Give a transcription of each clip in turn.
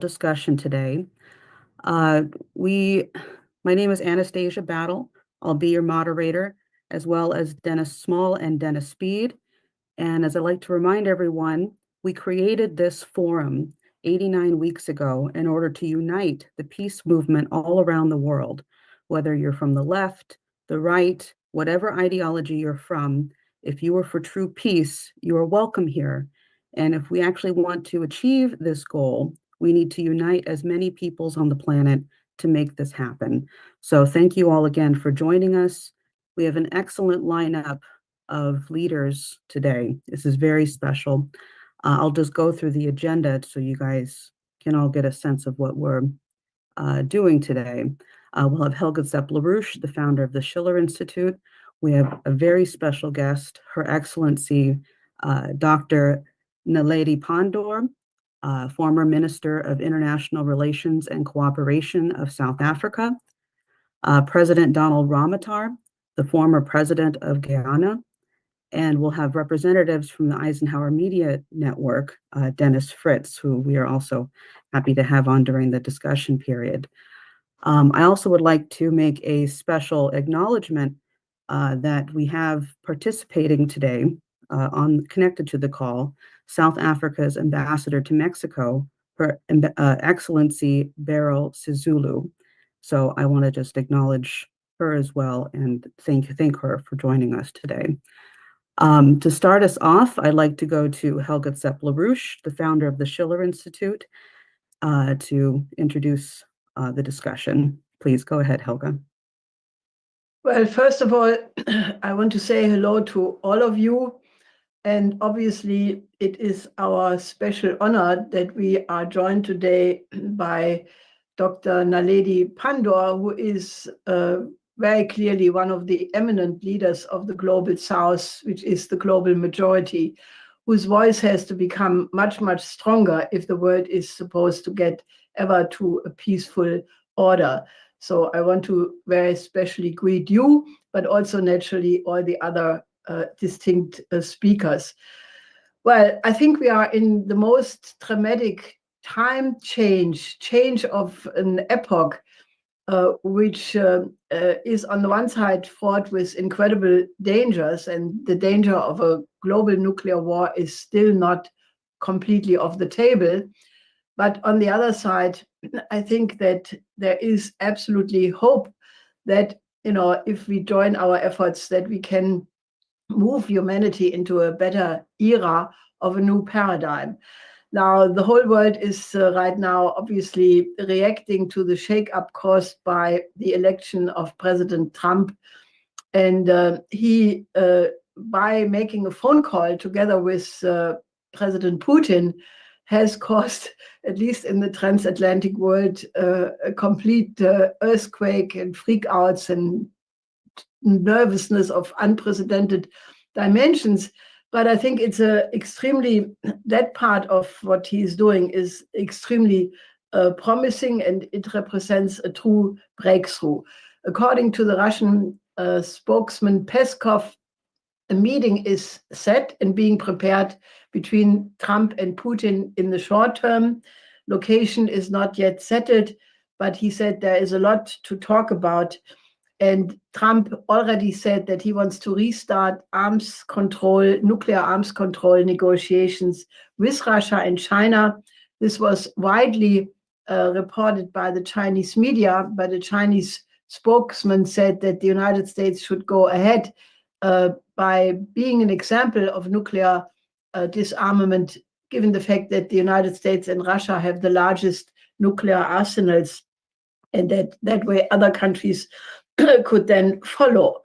discussion today. Uh, we, my name is Anastasia Battle. I'll be your moderator, as well as Dennis Small and Dennis Speed. And as I like to remind everyone, we created this forum 89 weeks ago in order to unite the peace movement all around the world, whether you're from the left, the right, whatever ideology you're from. If you are for true peace, you are welcome here. And if we actually want to achieve this goal, we need to unite as many peoples on the planet to make this happen. So thank you all again for joining us. We have an excellent lineup of leaders today. This is very special. I'll just go through the agenda so you guys can all get a sense of what we're doing today. We'll have Helga Zepp-LaRouche, the founder of the Schiller Institute. We have a very special guest, Her Excellency, Dr. Naledi Pandor, former Minister of International Relations and Cooperation of South Africa, President Donald Ramotar, the former president of Guyana, and we'll have representatives from the Eisenhower Media Network, Dennis Fritz, who we are also happy to have on during the discussion period. I also would like to make a special acknowledgement that we have participating today connected to the call, South Africa's ambassador to Mexico, Her Excellency Beryl Sizulu. So I want to just acknowledge her as well and thank her for joining us today. To start us off, I'd like to go to Helga Zepp-LaRouche, the founder of the Schiller Institute, to introduce the discussion. Please go ahead, Helga. Well, first of all, I want to say hello to all of you. And obviously, it is our special honor that we are joined today by Dr. Naledi Pandor, who is very clearly one of the eminent leaders of the Global South, which is the global majority, whose voice has to become much, much stronger if the world is supposed to get ever to a peaceful order. So I want to very especially greet you, but also naturally all the other distinct speakers. Well, I think we are in the most dramatic change of an epoch, which is on the one side fraught with incredible dangers, and the danger of a global nuclear war is still not completely off the table. But on the other side, I think that there is absolutely hope that, if we join our efforts, that we can move humanity into a better era of a new paradigm. Now, the whole world is right now obviously reacting to the shake-up caused by the election of President Trump. And he, by making a phone call together with President Putin, has caused, at least in the transatlantic world, a complete earthquake and freakouts and nervousness of unprecedented dimensions. But I think it's that part of what he's doing is extremely promising, and it represents a true breakthrough. According to the Russian spokesman Peskov, a meeting is set and being prepared between Trump and Putin in the short term. Location is not yet settled, but he said there is a lot to talk about. And Trump already said that he wants to restart nuclear arms control negotiations with Russia and China. This was widely reported by the Chinese media, but a Chinese spokesman said that the United States should go ahead by being an example of nuclear disarmament, given the fact that the United States and Russia have the largest nuclear arsenals, and that way other countries could then follow.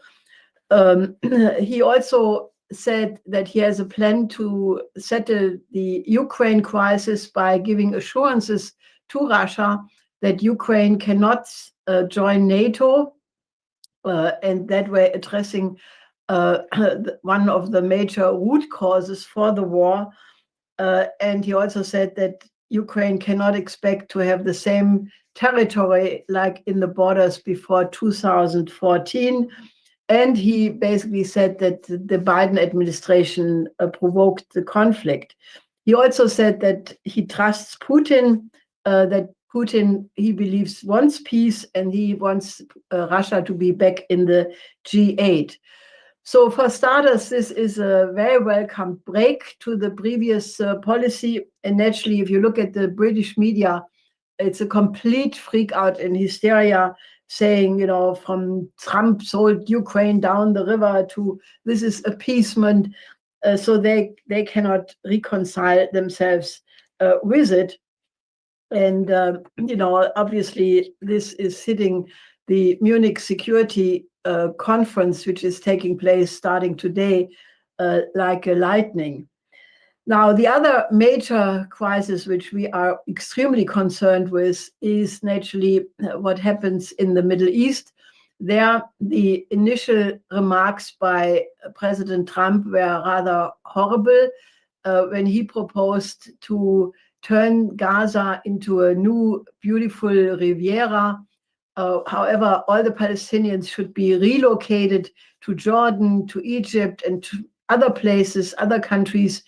He also said that he has a plan to settle the Ukraine crisis by giving assurances to Russia that Ukraine cannot join NATO, and that way addressing one of the major root causes for the war. And he also said that Ukraine cannot expect to have the same territory like in the borders before 2014. And he basically said that the Biden administration provoked the conflict. He also said that he trusts Putin that Putin, he believes, wants peace, and he wants Russia to be back in the G8. So for starters, this is a very welcome break to the previous policy. And naturally, if you look at the British media, it's a complete freak out and hysteria, saying, from Trump sold Ukraine down the river to this is appeasement. So they cannot reconcile themselves with it. And, obviously, this is hitting the Munich Security Conference, which is taking place starting today, like a lightning. Now, the other major crisis which we are extremely concerned with is naturally what happens in the Middle East. There, the initial remarks by President Trump were rather horrible when he proposed to turn Gaza into a new beautiful Riviera. However, all the Palestinians should be relocated to Jordan, to Egypt, and to other places, other countries,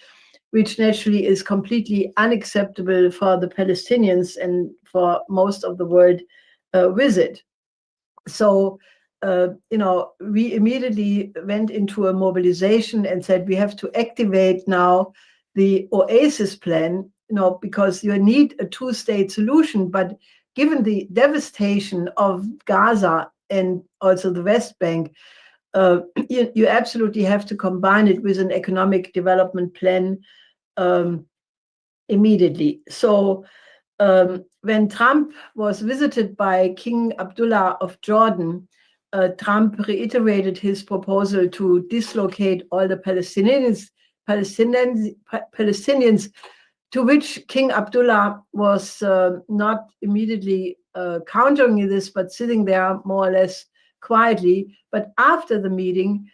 which naturally is completely unacceptable for the Palestinians and for most of the world with it. So, we immediately went into a mobilization and said we have to activate now the Oasis plan, because you need a two-state solution. But given the devastation of Gaza and also the West Bank, you absolutely have to combine it with an economic development plan immediately. So when Trump was visited by King Abdullah of Jordan, Trump reiterated his proposal to dislocate all the Palestinians, to which King Abdullah was not immediately countering this, but sitting there more or less quietly. But after the meeting,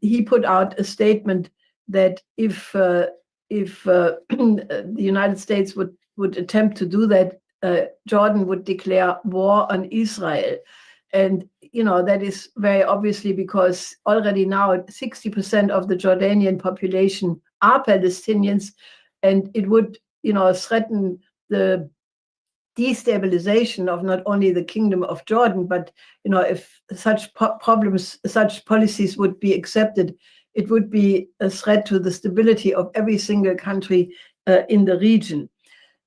he put out a statement that if the United States would attempt to do that, Jordan would declare war on Israel. And, that is very obviously because already now 60% of the Jordanian population are Palestinians, and it would, threaten the destabilization of not only the Kingdom of Jordan, but, if such such policies would be accepted, it would be a threat to the stability of every single country in the region.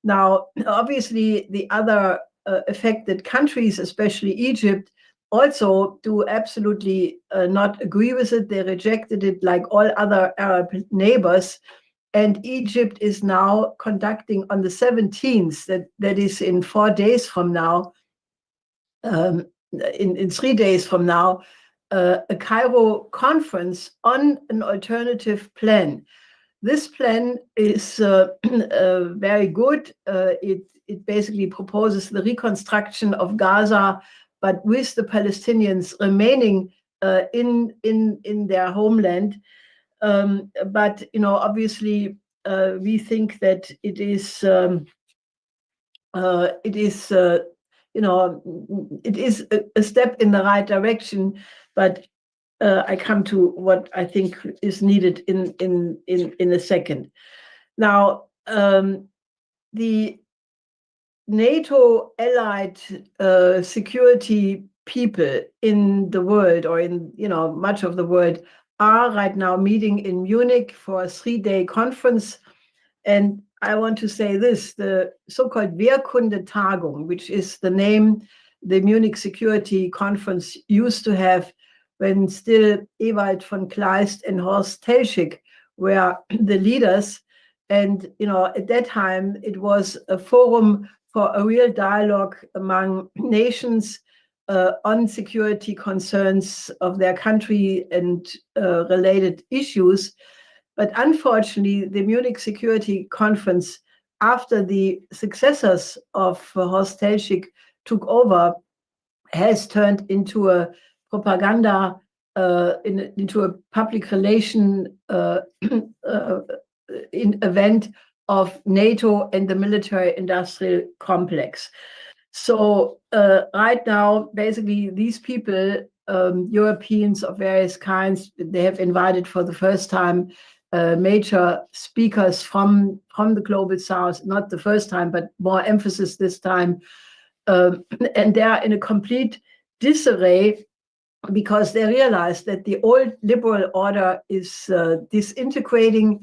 Now, obviously, the other affected countries, especially Egypt, also do absolutely not agree with it. They rejected it like all other Arab neighbors. And Egypt is now conducting on the 17th, that is in 4 days from now, in 3 days from now, a Cairo conference on an alternative plan. This plan is very good. It basically proposes the reconstruction of Gaza, but with the Palestinians remaining in their homeland. But obviously, we think that it is a step in the right direction. But I come to what I think is needed in a second. Now, the NATO allied security people in the world, or in much of the world, are right now meeting in Munich for a 3-day conference. And I want to say this: the so-called Wehrkunde-Tagung, which is the name the Munich Security Conference used to have when still Ewald von Kleist and Horst Telschik were the leaders. And at that time, it was a forum for a real dialogue among nations on security concerns of their country and related issues. But unfortunately, the Munich Security Conference, after the successors of Horst Telschik took over, has turned into a propaganda, into a public relation event of NATO and the military-industrial complex. So right now, basically, these people, Europeans of various kinds, they have invited for the first time major speakers from the Global South, not the first time, but more emphasis this time. And they are in a complete disarray because they realize that the old liberal order is disintegrating,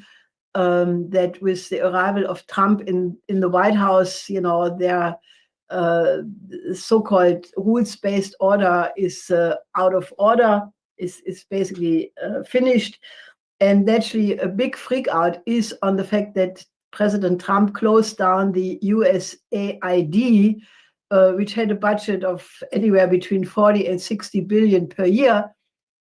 that with the arrival of Trump in the White House, their so-called rules-based order is out of order, is basically finished. And naturally, a big freak out is on the fact that President Trump closed down the USAID, which had a budget of anywhere between 40 and 60 billion per year.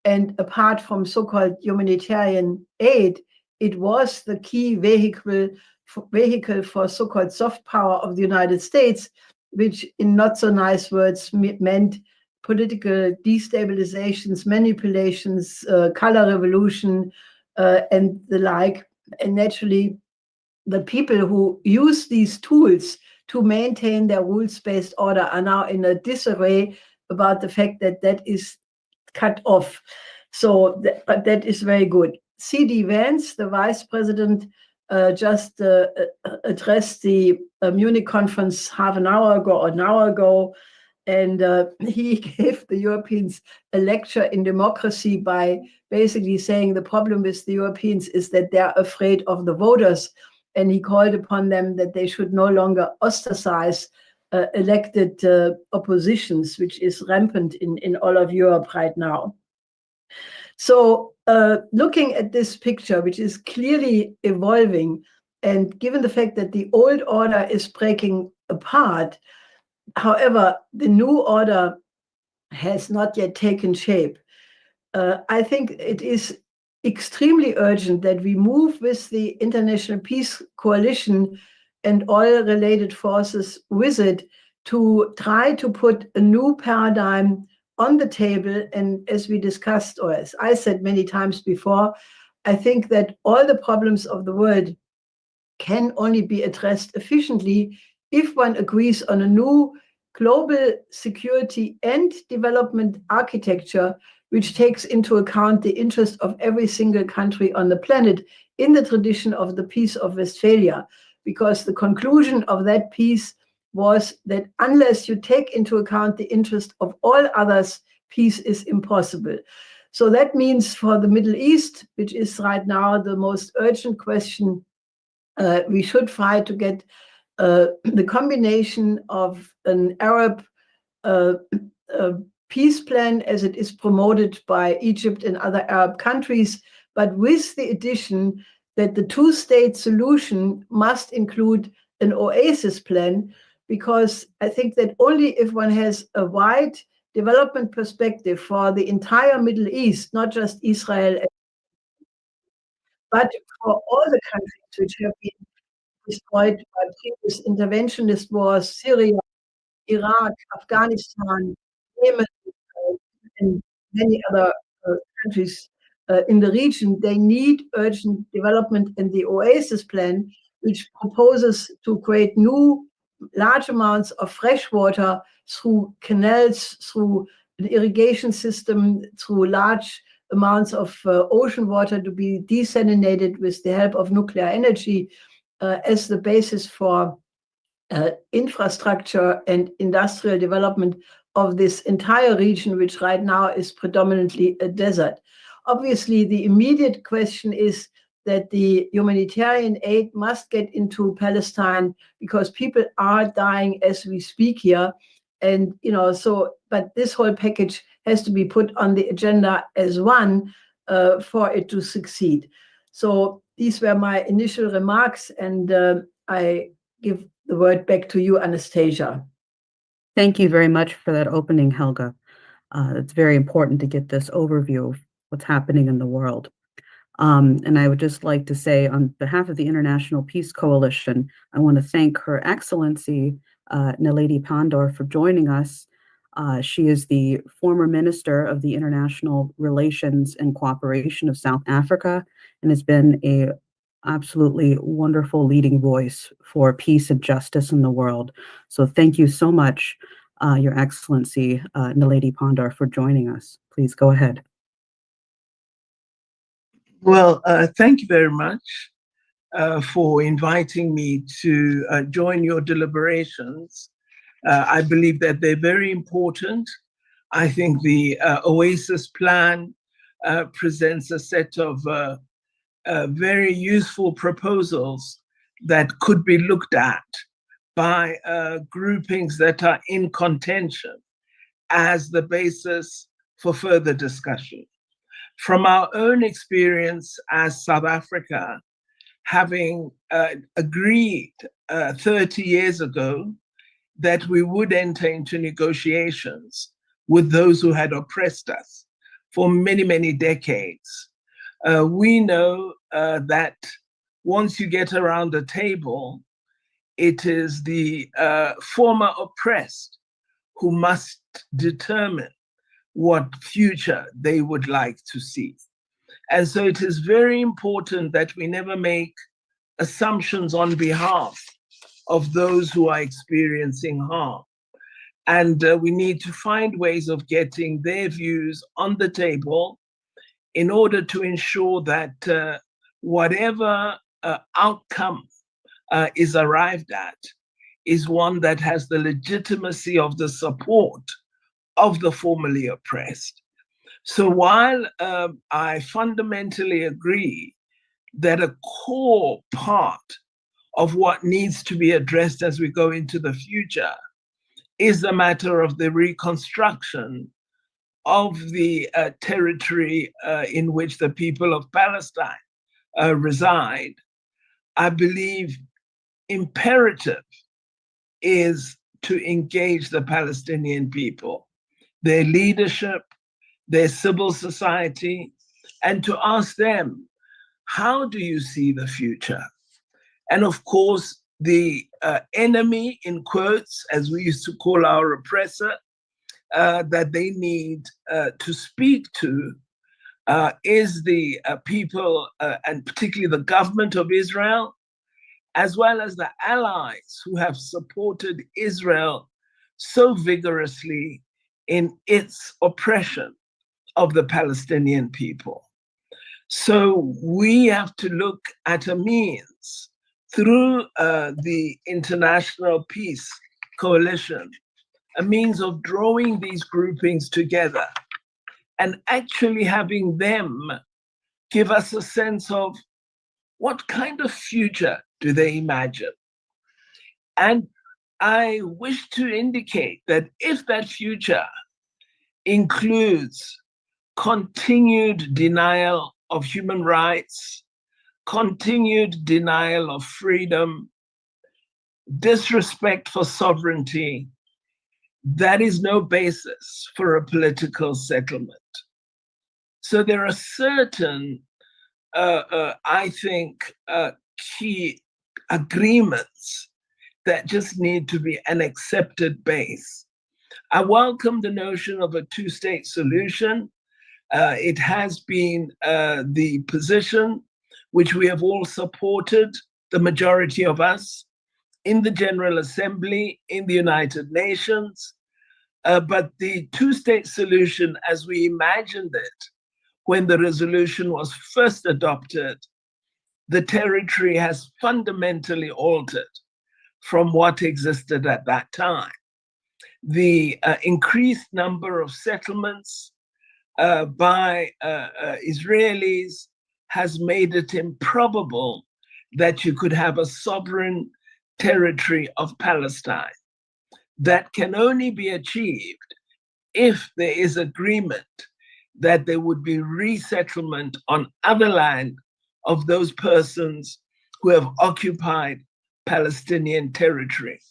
And apart from so-called humanitarian aid, it was the key vehicle for so-called soft power of the United States, which in not so nice words meant political destabilizations, manipulations, color revolution, and the like. And naturally, the people who use these tools to maintain their rules-based order are now in a disarray about the fact that that is cut off. So that is very good. C.D. Vance, the vice president, just addressed the Munich conference half an hour ago or an hour ago, and he gave the Europeans a lecture in democracy by basically saying the problem with the Europeans is that they're afraid of the voters, and he called upon them that they should no longer ostracize elected oppositions, which is rampant in all of Europe right now. So looking at this picture, which is clearly evolving, and given the fact that the old order is breaking apart, however, the new order has not yet taken shape. I think it is extremely urgent that we move with the International Peace Coalition and all related forces with it to try to put a new paradigm on the table. And as we discussed, or as I said many times before, I think that all the problems of the world can only be addressed efficiently if one agrees on a new global security and development architecture, which takes into account the interest of every single country on the planet in the tradition of the Peace of Westphalia. Because the conclusion of that peace was that unless you take into account the interest of all others, peace is impossible. So that means for the Middle East, which is right now the most urgent question, we should try to get the combination of an Arab peace plan as it is promoted by Egypt and other Arab countries, but with the addition that the two-state solution must include an oasis plan, because I think that only if one has a wide development perspective for the entire Middle East, not just Israel, but for all the countries which have been destroyed by previous interventionist wars, Syria, Iraq, Afghanistan, Yemen, and many other countries in the region, they need urgent development. And the Oasis Plan, which proposes to create new large amounts of fresh water through canals, through an irrigation system, through large amounts of ocean water to be desalinated with the help of nuclear energy as the basis for infrastructure and industrial development of this entire region, which right now is predominantly a desert. Obviously, the immediate question is that the humanitarian aid must get into Palestine because people are dying as we speak here. And, but this whole package has to be put on the agenda as one for it to succeed. So these were my initial remarks, and I give the word back to you, Anastasia. Thank you very much for that opening, Helga. It's very important to get this overview of what's happening in the world. And I would just like to say, on behalf of the International Peace Coalition, I want to thank Her Excellency Naledi Pandor for joining us. She is the former Minister of the International Relations and Cooperation of South Africa and has been a absolutely wonderful leading voice for peace and justice in the world. So thank you so much, Your Excellency Naledi Pandor, for joining us. Please go ahead. Well, thank you very much for inviting me to join your deliberations. I believe that they're very important. I think the Oasis plan presents a set of very useful proposals that could be looked at by groupings that are in contention as the basis for further discussion. From our own experience as South Africa, having agreed 30 years ago that we would enter into negotiations with those who had oppressed us for many, many decades, we know that once you get around the table, it is the former oppressed who must determine what future they would like to see. And so it is very important that we never make assumptions on behalf of those who are experiencing harm. And we need to find ways of getting their views on the table in order to ensure that whatever outcome is arrived at is one that has the legitimacy of the support of the formerly oppressed. So while I fundamentally agree that a core part of what needs to be addressed as we go into the future is the matter of the reconstruction of the territory in which the people of Palestine reside, I believe imperative is to engage the Palestinian people, their leadership, their civil society, and to ask them, how do you see the future? And of course, the enemy, in quotes, as we used to call our oppressor, that they need to speak to is the people, and particularly the government of Israel, as well as the allies who have supported Israel so vigorously in its oppression of the Palestinian people. So we have to look at a means through the International Peace Coalition, a means of drawing these groupings together and actually having them give us a sense of what kind of future do they imagine. And I wish to indicate that if that future includes continued denial of human rights, continued denial of freedom, disrespect for sovereignty, that is no basis for a political settlement. So there are certain, I think, key agreements that just need to be an accepted base. I welcome the notion of a two-state solution. It has been the position which we have all supported, the majority of us, in the General Assembly, in the United Nations. But the two-state solution, as we imagined it when the resolution was first adopted, the territory has fundamentally altered from what existed at that time. The increased number of settlements by Israelis has made it improbable that you could have a sovereign territory of Palestine. That can only be achieved if there is agreement that there would be resettlement on other land of those persons who have occupied Palestinian territory.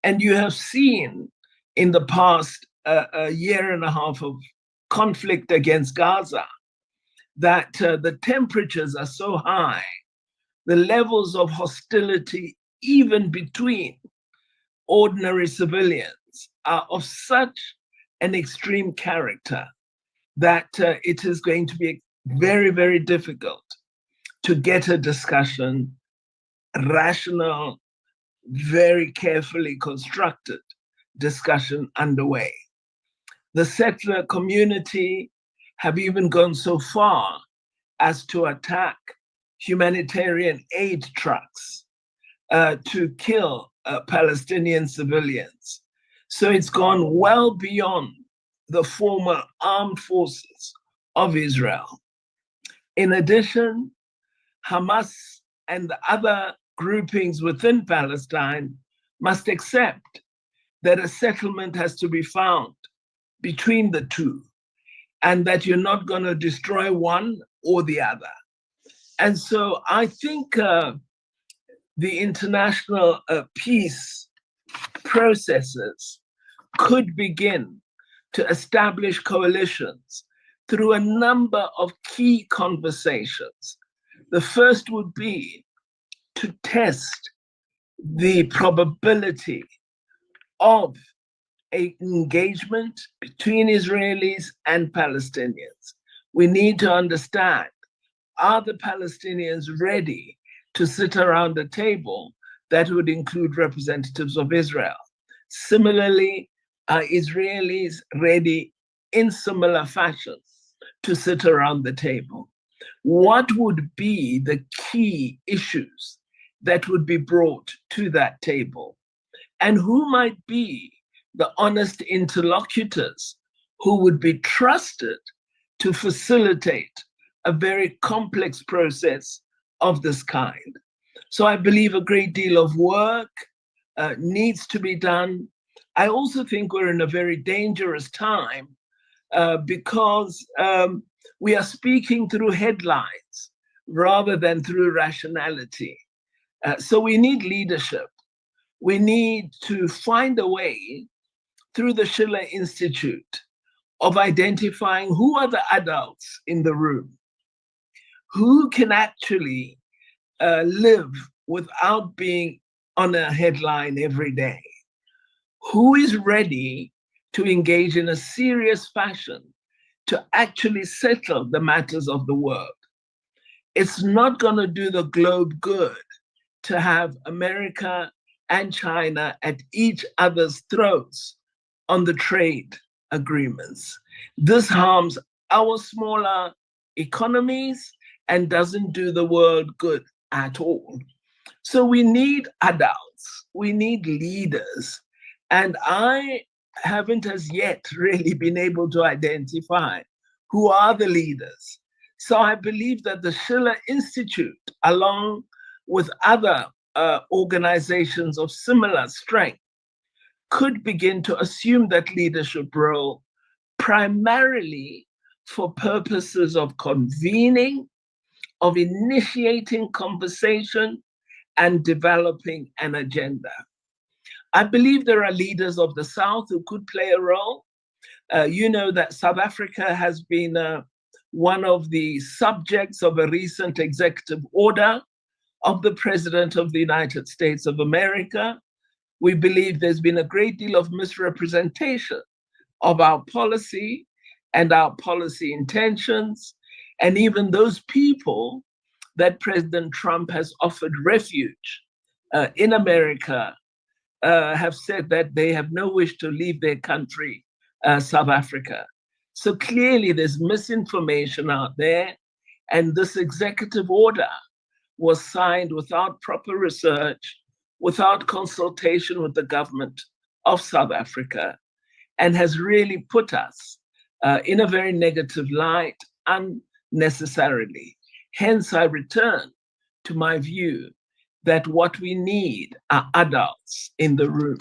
And you have seen in the past a year and a half of conflict against Gaza that the temperatures are so high, the levels of hostility, even between ordinary civilians, are of such an extreme character that it is going to be very, very difficult to get a discussion, rational, very carefully constructed discussion underway. The settler community have even gone so far as to attack humanitarian aid trucks to kill Palestinian civilians. So it's gone well beyond the former armed forces of Israel. In addition, Hamas and the other groupings within Palestine must accept that a settlement has to be found between the two, and that you're not going to destroy one or the other. And so I think the international peace processes could begin to establish coalitions through a number of key conversations. The first would be to test the probability of an engagement between Israelis and Palestinians. We need to understand, are the Palestinians ready to sit around a table that would include representatives of Israel? Similarly, are Israelis ready in similar fashion to sit around the table? What would be the key issues that would be brought to that table? And who might be the honest interlocutors who would be trusted to facilitate a very complex process of this kind? So I believe a great deal of work needs to be done. I also think we're in a very dangerous time because we are speaking through headlines rather than through rationality. So we need leadership. We need to find a way through the Schiller Institute of identifying who are the adults in the room, who can actually live without being on a headline every day, who is ready to engage in a serious fashion to actually settle the matters of the world. It's not going to do the globe good to have America and China at each other's throats on the trade agreements. This harms our smaller economies and doesn't do the world good at all. So we need adults, we need leaders, and I haven't as yet really been able to identify who are the leaders. So I believe that the Schiller Institute, along with other organizations of similar strength, could begin to assume that leadership role primarily for purposes of convening, of initiating conversation, and developing an agenda. I believe there are leaders of the South who could play a role. You know that South Africa has been one of the subjects of a recent executive order of the President of the United States of America. We believe there's been a great deal of misrepresentation of our policy and our policy intentions, and even those people that President Trump has offered refuge in America have said that they have no wish to leave their country, South Africa. So clearly there's misinformation out there, and this executive order was signed without proper research, without consultation with the government of South Africa, and has really put us in a very negative light unnecessarily. Hence, I return to my view that what we need are adults in the room.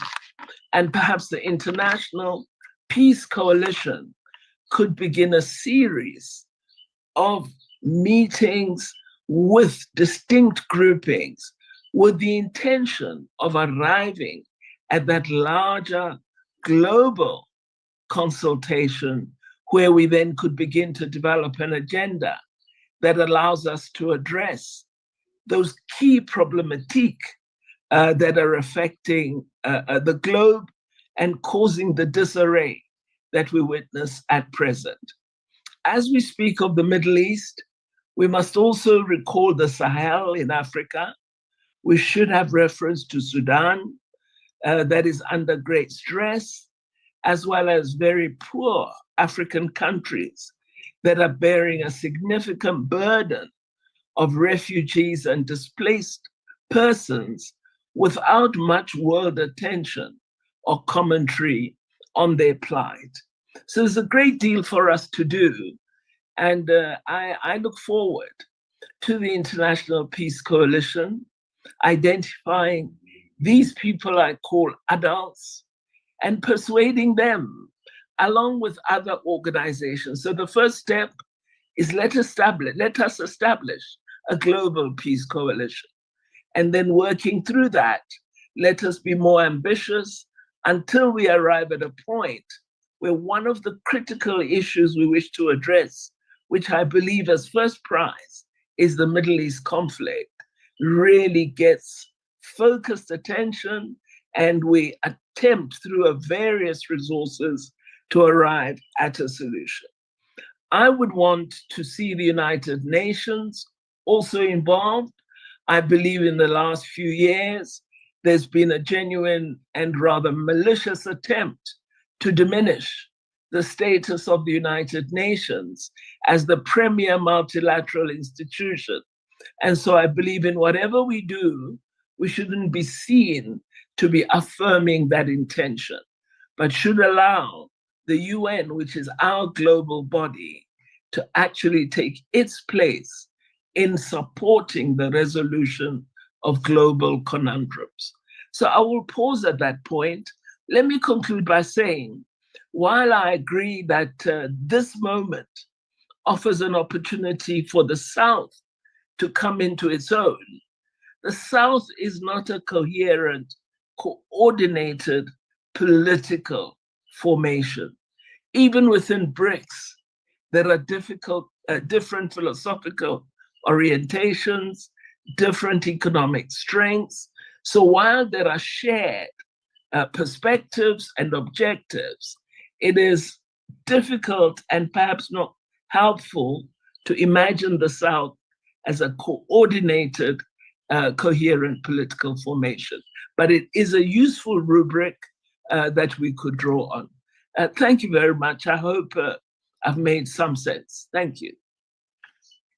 And perhaps the International Peace Coalition could begin a series of meetings with distinct groupings with the intention of arriving at that larger global consultation where we then could begin to develop an agenda that allows us to address those key problematique that are affecting the globe and causing the disarray that we witness at present. As we speak of the Middle East, we must also recall the Sahel in Africa. We should have reference to Sudan, that is under great stress, as well as very poor African countries that are bearing a significant burden of refugees and displaced persons without much world attention or commentary on their plight. So there's a great deal for us to do. And I look forward to the International Peace Coalition identifying these people I call adults and persuading them along with other organizations. So the first step is let us establish a global peace coalition. And then working through that, let us be more ambitious until we arrive at a point where one of the critical issues we wish to address, which I believe as first prize is the Middle East conflict, really gets focused attention, and we attempt through various resources to arrive at a solution. I would want to see the United Nations also involved. I believe in the last few years, there's been a genuine and rather malicious attempt to diminish the status of the United Nations as the premier multilateral institution. And so I believe in whatever we do, we shouldn't be seen to be affirming that intention, but should allow the UN, which is our global body, to actually take its place in supporting the resolution of global conundrums. So I will pause at that point. Let me conclude by saying, while I agree that this moment offers an opportunity for the South to come into its own, the South is not a coherent, coordinated political formation. Even within BRICS, there are different philosophical orientations, different economic strengths. So while there are shared perspectives and objectives, it is difficult and perhaps not helpful to imagine the South as a coordinated, coherent political formation. But it is a useful rubric that we could draw on. Thank you very much. I hope I've made some sense. Thank you.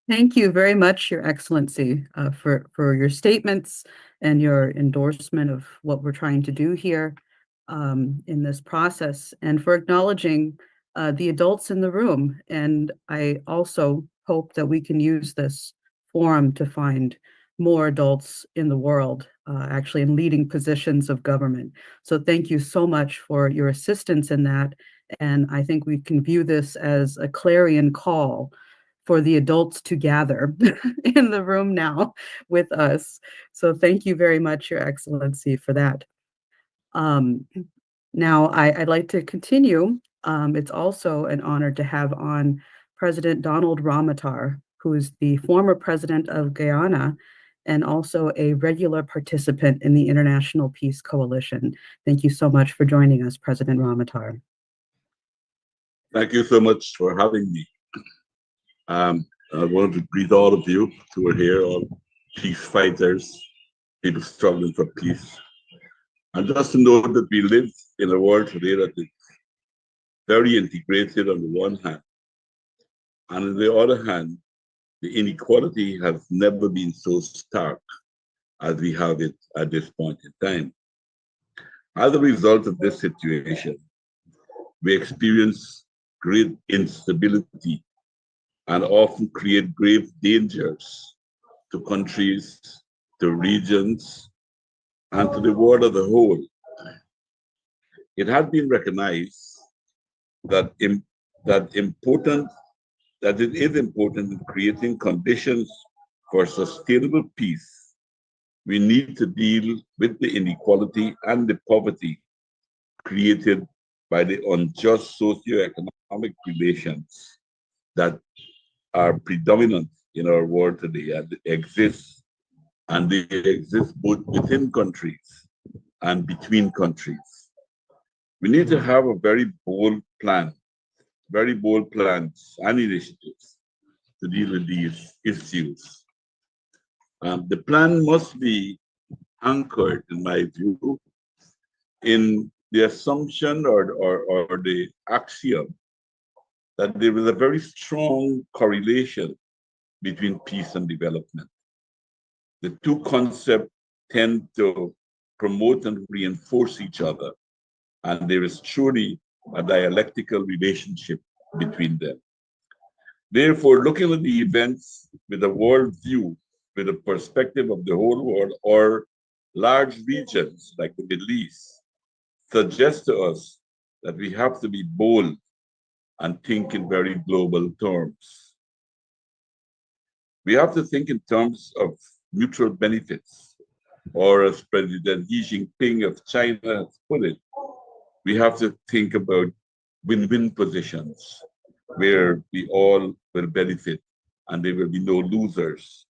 Thank you very much, Your Excellency, for your statements and your endorsement of what we're trying to do here in this process, and for acknowledging the adults in the room. And I also hope that we can use this forum to find more adults in the world, actually in leading positions of government. So thank you so much for your assistance in that. And I think we can view this as a clarion call for the adults to gather in the room now with us. So thank you very much, Your Excellency, for that. Now I'd like to continue. It's also an honor to have on President Donald Ramotar, who is the former president of Guyana and also a regular participant in the International Peace Coalition. Thank you so much for joining us, President Ramotar. Thank you so much for having me. I wanted to greet all of you who are here, all peace fighters, people struggling for peace. And just to know that we live in a world today that is very integrated on the one hand, and on the other hand, the inequality has never been so stark as we have it at this point in time. As a result of this situation, we experience great instability and often create grave dangers to countries, to regions, and to the world as a whole. It has been recognized that it is important in creating conditions for sustainable peace. We need to deal with the inequality and the poverty created by the unjust socioeconomic relations that are predominant in our world today, and they exist both within countries and between countries. We need to have a very bold plans and initiatives to deal with these issues. The plan must be anchored, in my view, in the assumption or the axiom that there is a very strong correlation between peace and development. The two concepts tend to promote and reinforce each other, and there is truly a dialectical relationship between them. Therefore, looking at the events with a world view, with a perspective of the whole world or large regions like the Middle East, suggests to us that we have to be bold and think in very global terms. We have to think in terms of mutual benefits, or as President Xi Jinping of China has put it, we have to think about win-win positions where we all will benefit and there will be no losers.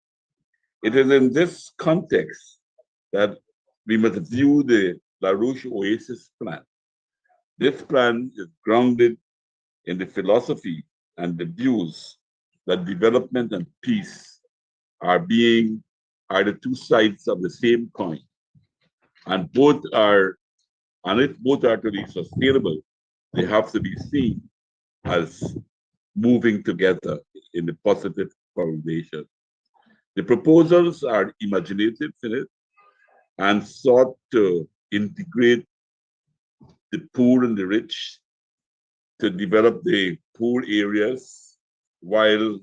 It is in this context that we must view the LaRouche Oasis plan. This plan is grounded in the philosophy and the views that development and peace are the two sides of the same coin, and if both are to be sustainable, they have to be seen as moving together in a positive correlation. The proposals are imaginative in it and sought to integrate the poor and the rich, to develop the poor areas, while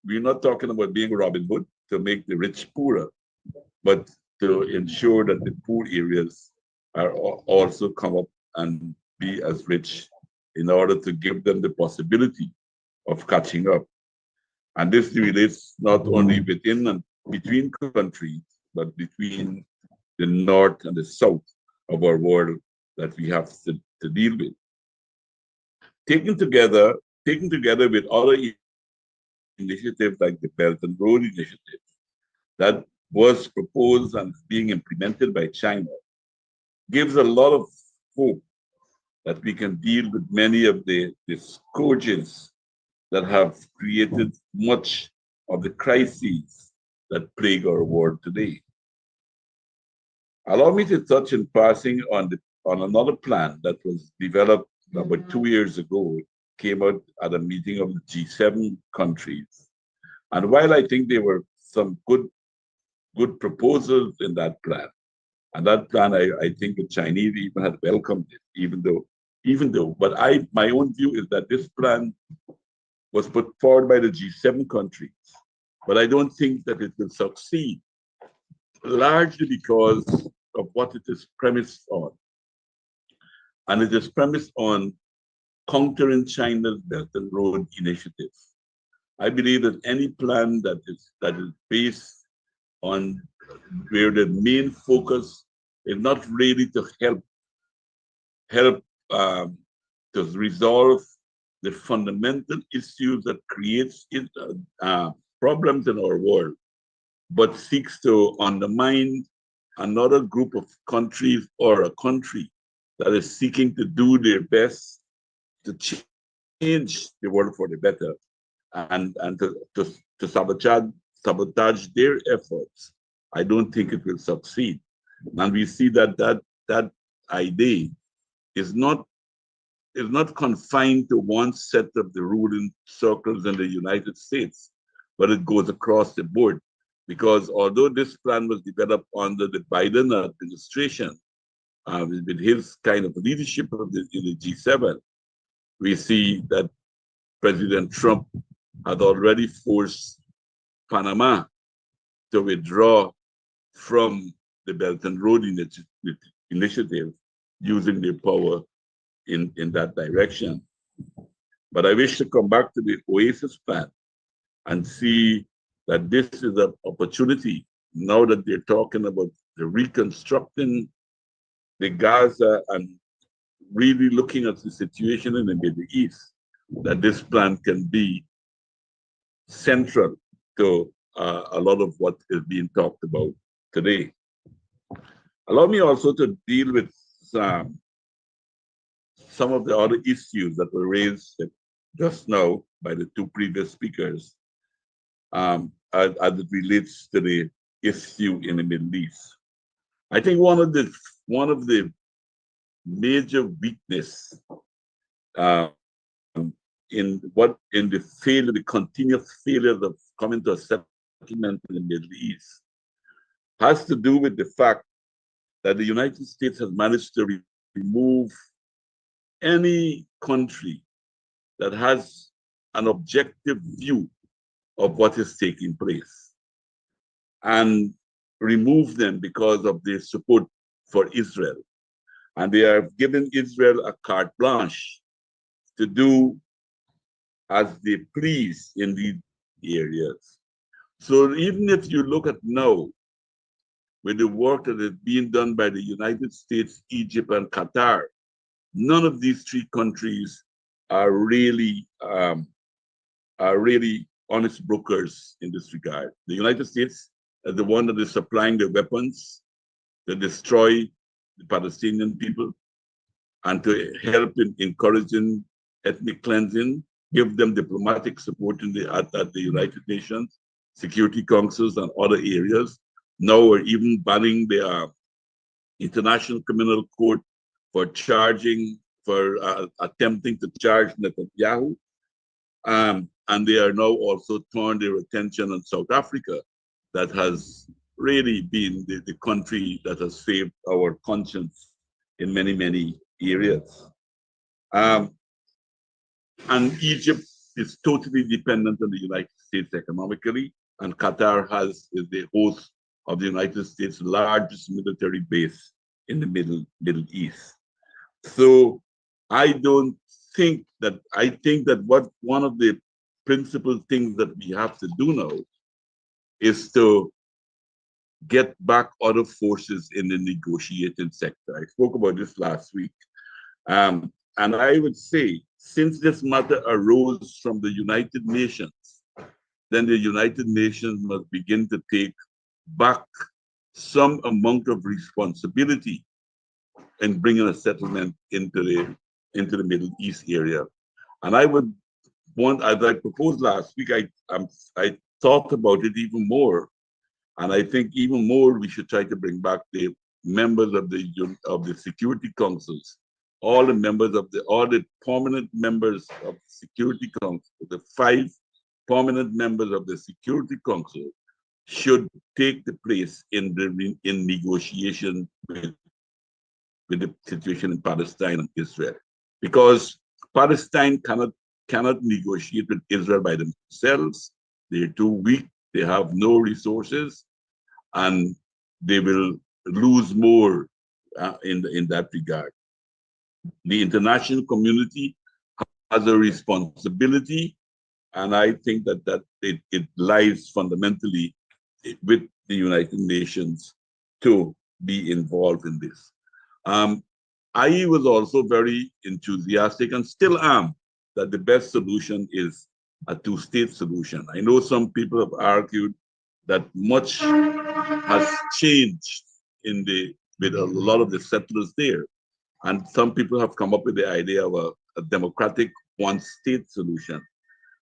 we're not talking about being Robin Hood to make the rich poorer, but to ensure that the poor areas are also come up and be as rich in order to give them the possibility of catching up. And this relates not only within and between countries, but between the north and the south of our world that we have to deal with. Taken together with other initiatives like the Belt and Road Initiative that was proposed and being implemented by China, gives a lot of hope that we can deal with many of the scourges that have created much of the crises that plague our world today. Allow me to touch in passing on another plan that was developed about 2 years ago, came out at a meeting of the G7 countries. And while I think there were some good proposals in that plan, and that plan, I think the Chinese even had welcomed it, even though, but my own view is that this plan was put forward by the G7 countries, but I don't think that it will succeed, largely because of what it is premised on. And it is premised on countering China's Belt and Road Initiative. I believe that any plan that is based on where the main focus is not really to help to resolve the fundamental issues that creates problems in our world, but seeks to undermine another group of countries or a country that is seeking to do their best to change the world for the better and to sabotage their efforts, I don't think it will succeed. And we see that idea is not confined to one set of the ruling circles in the United States, but it goes across the board. Because although this plan was developed under the Biden administration, with his kind of leadership in the G7, we see that President Trump had already forced Panama to withdraw from the Belt and Road Initiative using their power in that direction. But I wish to come back to the Oasis plan and see that this is an opportunity, now that they're talking about the reconstructing the Gaza and really looking at the situation in the Middle East, that this plan can be central to a lot of what is being talked about today. Allow me also to deal with some of the other issues that were raised just now by the two previous speakers, as it relates to the issue in the Middle East. I think one of the major weakness the failure, the continuous failure of coming to a settlement in the Middle East has to do with the fact that the United States has managed to remove any country that has an objective view of what is taking place and remove them because of their support for Israel. And they are giving Israel a carte blanche to do as they please in these areas. So even if you look at now, with the work that is being done by the United States, Egypt, and Qatar, none of these three countries are really honest brokers in this regard. The United States is the one that is supplying the weapons to destroy the Palestinian people and to help in encouraging ethnic cleansing, give them diplomatic support at the United Nations, Security Councils, and other areas. Now we're even banning the International Criminal Court for attempting to charge Netanyahu. And they are now also turning their attention on South Africa, that has really been the country that has saved our conscience in many, many areas. And Egypt is totally dependent on the United States economically, and Qatar is the host of the United States' largest military base in the Middle East. So I think that one of the principal things that we have to do now is to get back other forces in the negotiating sector. I spoke about this last week. And I would say, since this matter arose from the United Nations, then the United Nations must begin to take back some amount of responsibility in bringing a settlement into the Middle East area. And as I proposed last week, I thought about it even more, and I think even more we should try to bring back the members of the Security Councils, all the prominent members of the Security Council, the 5 prominent members of the Security Council should take the place in negotiation with the situation in Palestine and Israel, because Palestine cannot negotiate with Israel by themselves. They're too weak. They have no resources, and they will lose more in that regard. The international community has a responsibility, and I think that it lies fundamentally with the United Nations to be involved in this. I was also very enthusiastic, and still am, that the best solution is a two-state solution. I know some people have argued that much has changed with a lot of the settlers there, and some people have come up with the idea of a democratic one-state solution.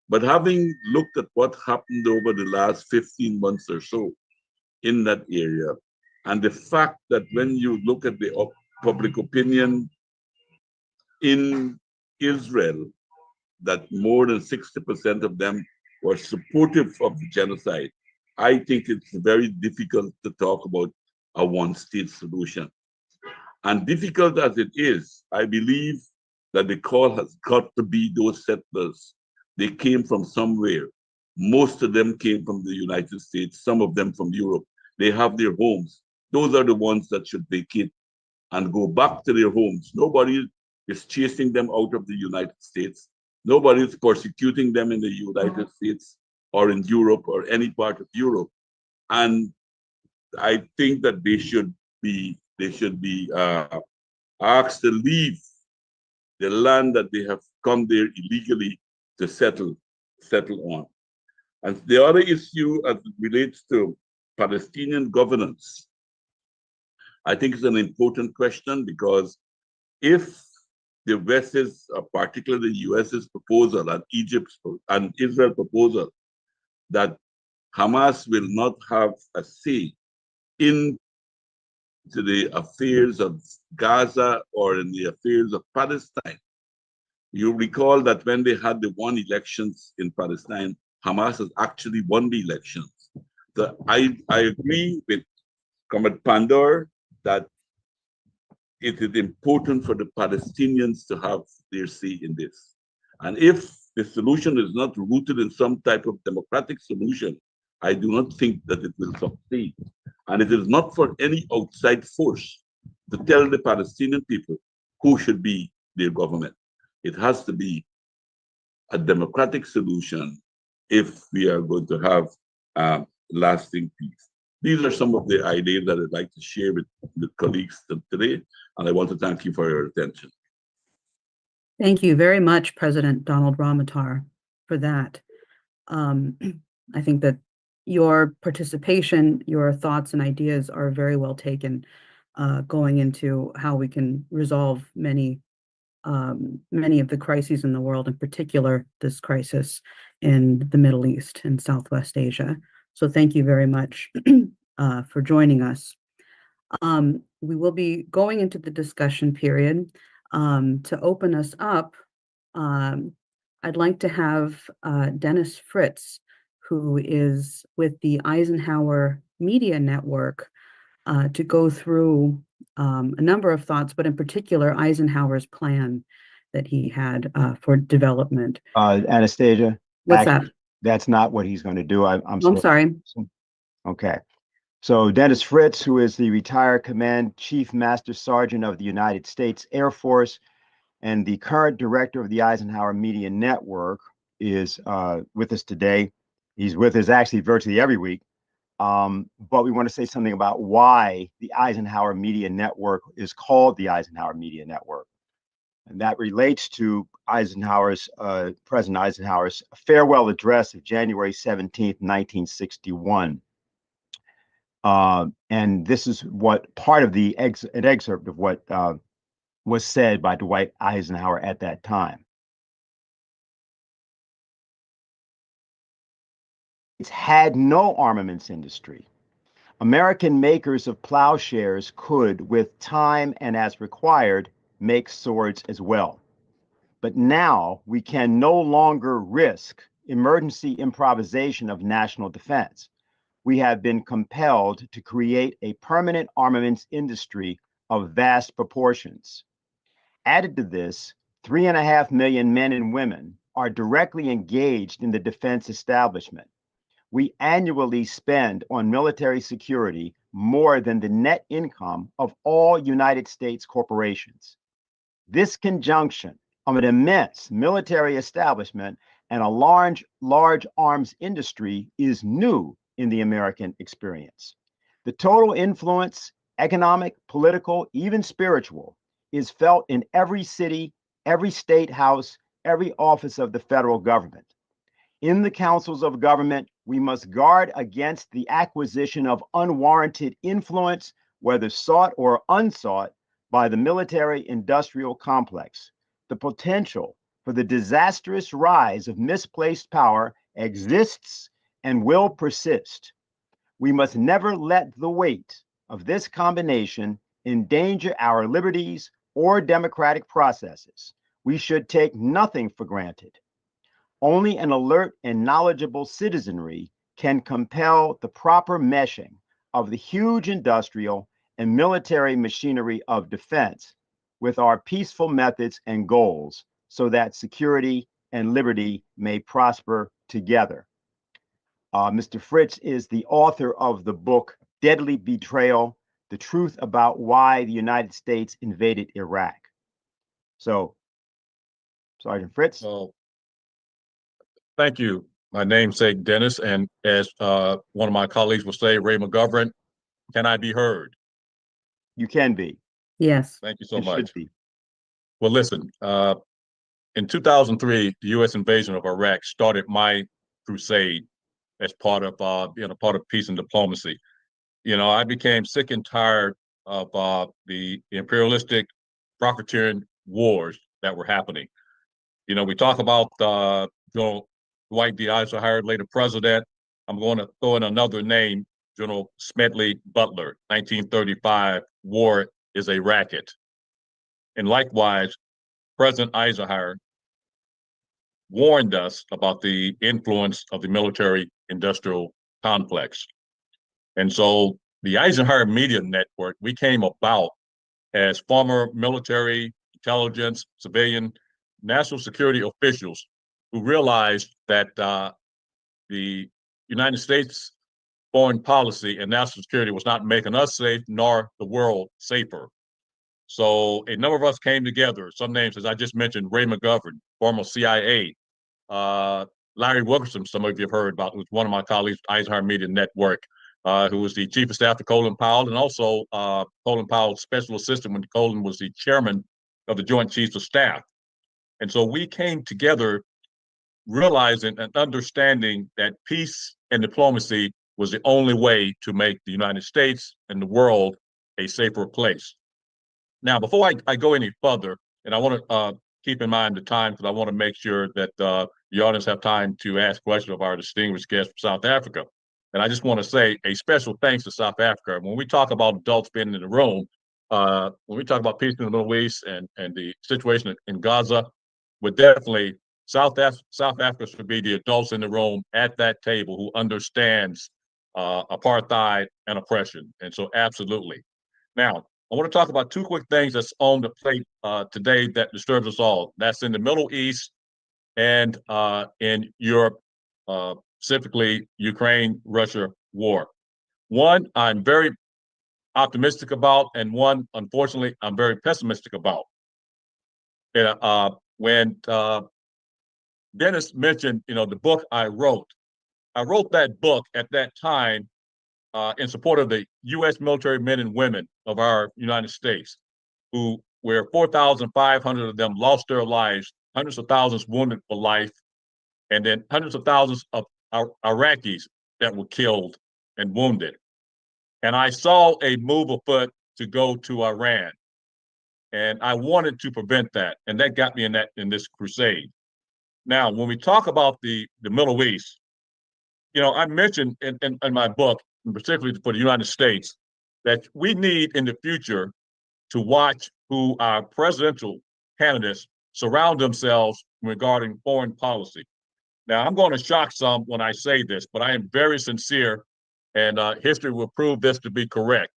But having looked at what happened over the last 15 months or so in that area, and the fact that when you look at the public opinion in Israel, that more than 60% of them were supportive of the genocide, I think it's very difficult to talk about a one-state solution. And difficult as it is, I believe that the call has got to be those settlers. They came from somewhere. Most of them came from the United States, some of them from Europe. They have their homes. Those are the ones that should vacate and go back to their homes. Nobody is chasing them out of the United States. Nobody is persecuting them in the United States or in Europe or any part of Europe. And I think that they should be asked to leave the land that they have come there illegally to settle on. And the other issue as it relates to Palestinian governance, I think it's an important question, because if the West's, particularly the US's proposal and Egypt's and Israel's proposal that Hamas will not have a say in the affairs of Gaza or in the affairs of Palestine, You recall that when they had the one elections in Palestine, Hamas has actually won the elections. I agree with Comrade Pandor that it is important for the Palestinians to have their say in this. And if the solution is not rooted in some type of democratic solution, I do not think that it will succeed. And it is not for any outside force to tell the Palestinian people who should be their government. It has to be a democratic solution if we are going to have lasting peace. These are some of the ideas that I'd like to share with colleagues today, and I want to thank you for your attention. Thank you very much, President Donald Ramotar, for that. I think that your participation, your thoughts and ideas are very well taken going into how we can resolve many of the crises in the world, in particular this crisis in the Middle East and Southwest Asia. So thank you very much for joining us. We will be going into the discussion period. To open us up, I'd like to have Dennis Fritz, who is with the Eisenhower Media Network, to go through a number of thoughts, but in particular Eisenhower's plan that he had for development. Anastasia, What's actually, that? that's not what he's going to do. I'm sorry. Okay. So Dennis Fritz, who is the retired Command Chief Master Sergeant of the United States Air Force and the current director of the Eisenhower Media Network, is with us today. He's with us actually virtually every week. But we want to say something about why the Eisenhower Media Network is called the Eisenhower Media Network. And that relates to Eisenhower's, President Eisenhower's farewell address of January 17th, 1961. And this is what part of an excerpt of what was said by Dwight Eisenhower at that time. It's had no armaments industry. American makers of plowshares could, with time and as required, make swords as well. But now we can no longer risk emergency improvisation of national defense. We have been compelled to create a permanent armaments industry of vast proportions. Added to this, 3.5 million men and women are directly engaged in the defense establishment. We annually spend on military security more than the net income of all United States corporations. This conjunction of an immense military establishment and a large arms industry is new in the American experience. The total influence, economic, political, even spiritual, is felt in every city, every state house, every office of the federal government. In the councils of government, we must guard against the acquisition of unwarranted influence, whether sought or unsought, by the military-industrial complex. The potential for the disastrous rise of misplaced power exists and will persist. We must never let the weight of this combination endanger our liberties or democratic processes. We should take nothing for granted. Only an alert and knowledgeable citizenry can compel the proper meshing of the huge industrial and military machinery of defense with our peaceful methods and goals so that security and liberty may prosper together. Mr. Fritz is the author of the book, Deadly Betrayal, The Truth About Why the United States Invaded Iraq. So, Sergeant Fritz. Thank you. My namesake Dennis, and as one of my colleagues will say, Ray McGovern, can I be heard? You can be. Yes. Thank you so It much. should be. Well, listen, in 2003, the U.S. invasion of Iraq started my crusade as part of peace and diplomacy. You know, I became sick and tired of the imperialistic profiteering wars that were happening. You know, we talk about Dwight D. Eisenhower, later president. I'm going to throw in another name, General Smedley Butler, 1935, war is a racket. And likewise, President Eisenhower warned us about the influence of the military-industrial complex. And so the Eisenhower Media Network, we came about as former military, intelligence, civilian, national security officials who realized that the United States foreign policy and national security was not making us safe, nor the world safer. So a number of us came together. Some names, as I just mentioned, Ray McGovern, former CIA, Larry Wilkerson, some of you have heard about, who's one of my colleagues, Eisenhower Media Network, who was the chief of staff to Colin Powell, and also Colin Powell's special assistant when Colin was the chairman of the Joint Chiefs of Staff. And so we came together realizing and understanding that peace and diplomacy was the only way to make the United States and the world a safer place. Now, before I go any further, and I want to keep in mind the time, because I want to make sure that the audience have time to ask questions of our distinguished guest from South Africa. And I just want to say a special thanks to South Africa. When we talk about adults being in the room, when we talk about peace in the Middle East and the situation in Gaza, we're definitely, South Africa should be the adults in the room at that table who understands apartheid and oppression. And so absolutely. Now, I want to talk about two quick things that's on the plate today that disturbs us all. That's in the Middle East and in Europe, specifically Ukraine-Russia war. One, I'm very optimistic about, and one, unfortunately, I'm very pessimistic about. When Dennis mentioned, the book I wrote that book at that time in support of the U.S. military men and women of our United States, where 4,500 of them lost their lives, hundreds of thousands wounded for life, and then hundreds of thousands of Iraqis that were killed and wounded. And I saw a move afoot to go to Iran, and I wanted to prevent that, and that got me in this crusade. Now, when we talk about the Middle East, I mentioned in my book, and particularly for the United States, that we need in the future to watch who our presidential candidates surround themselves regarding foreign policy. Now, I'm going to shock some when I say this, but I am very sincere, and history will prove this to be correct.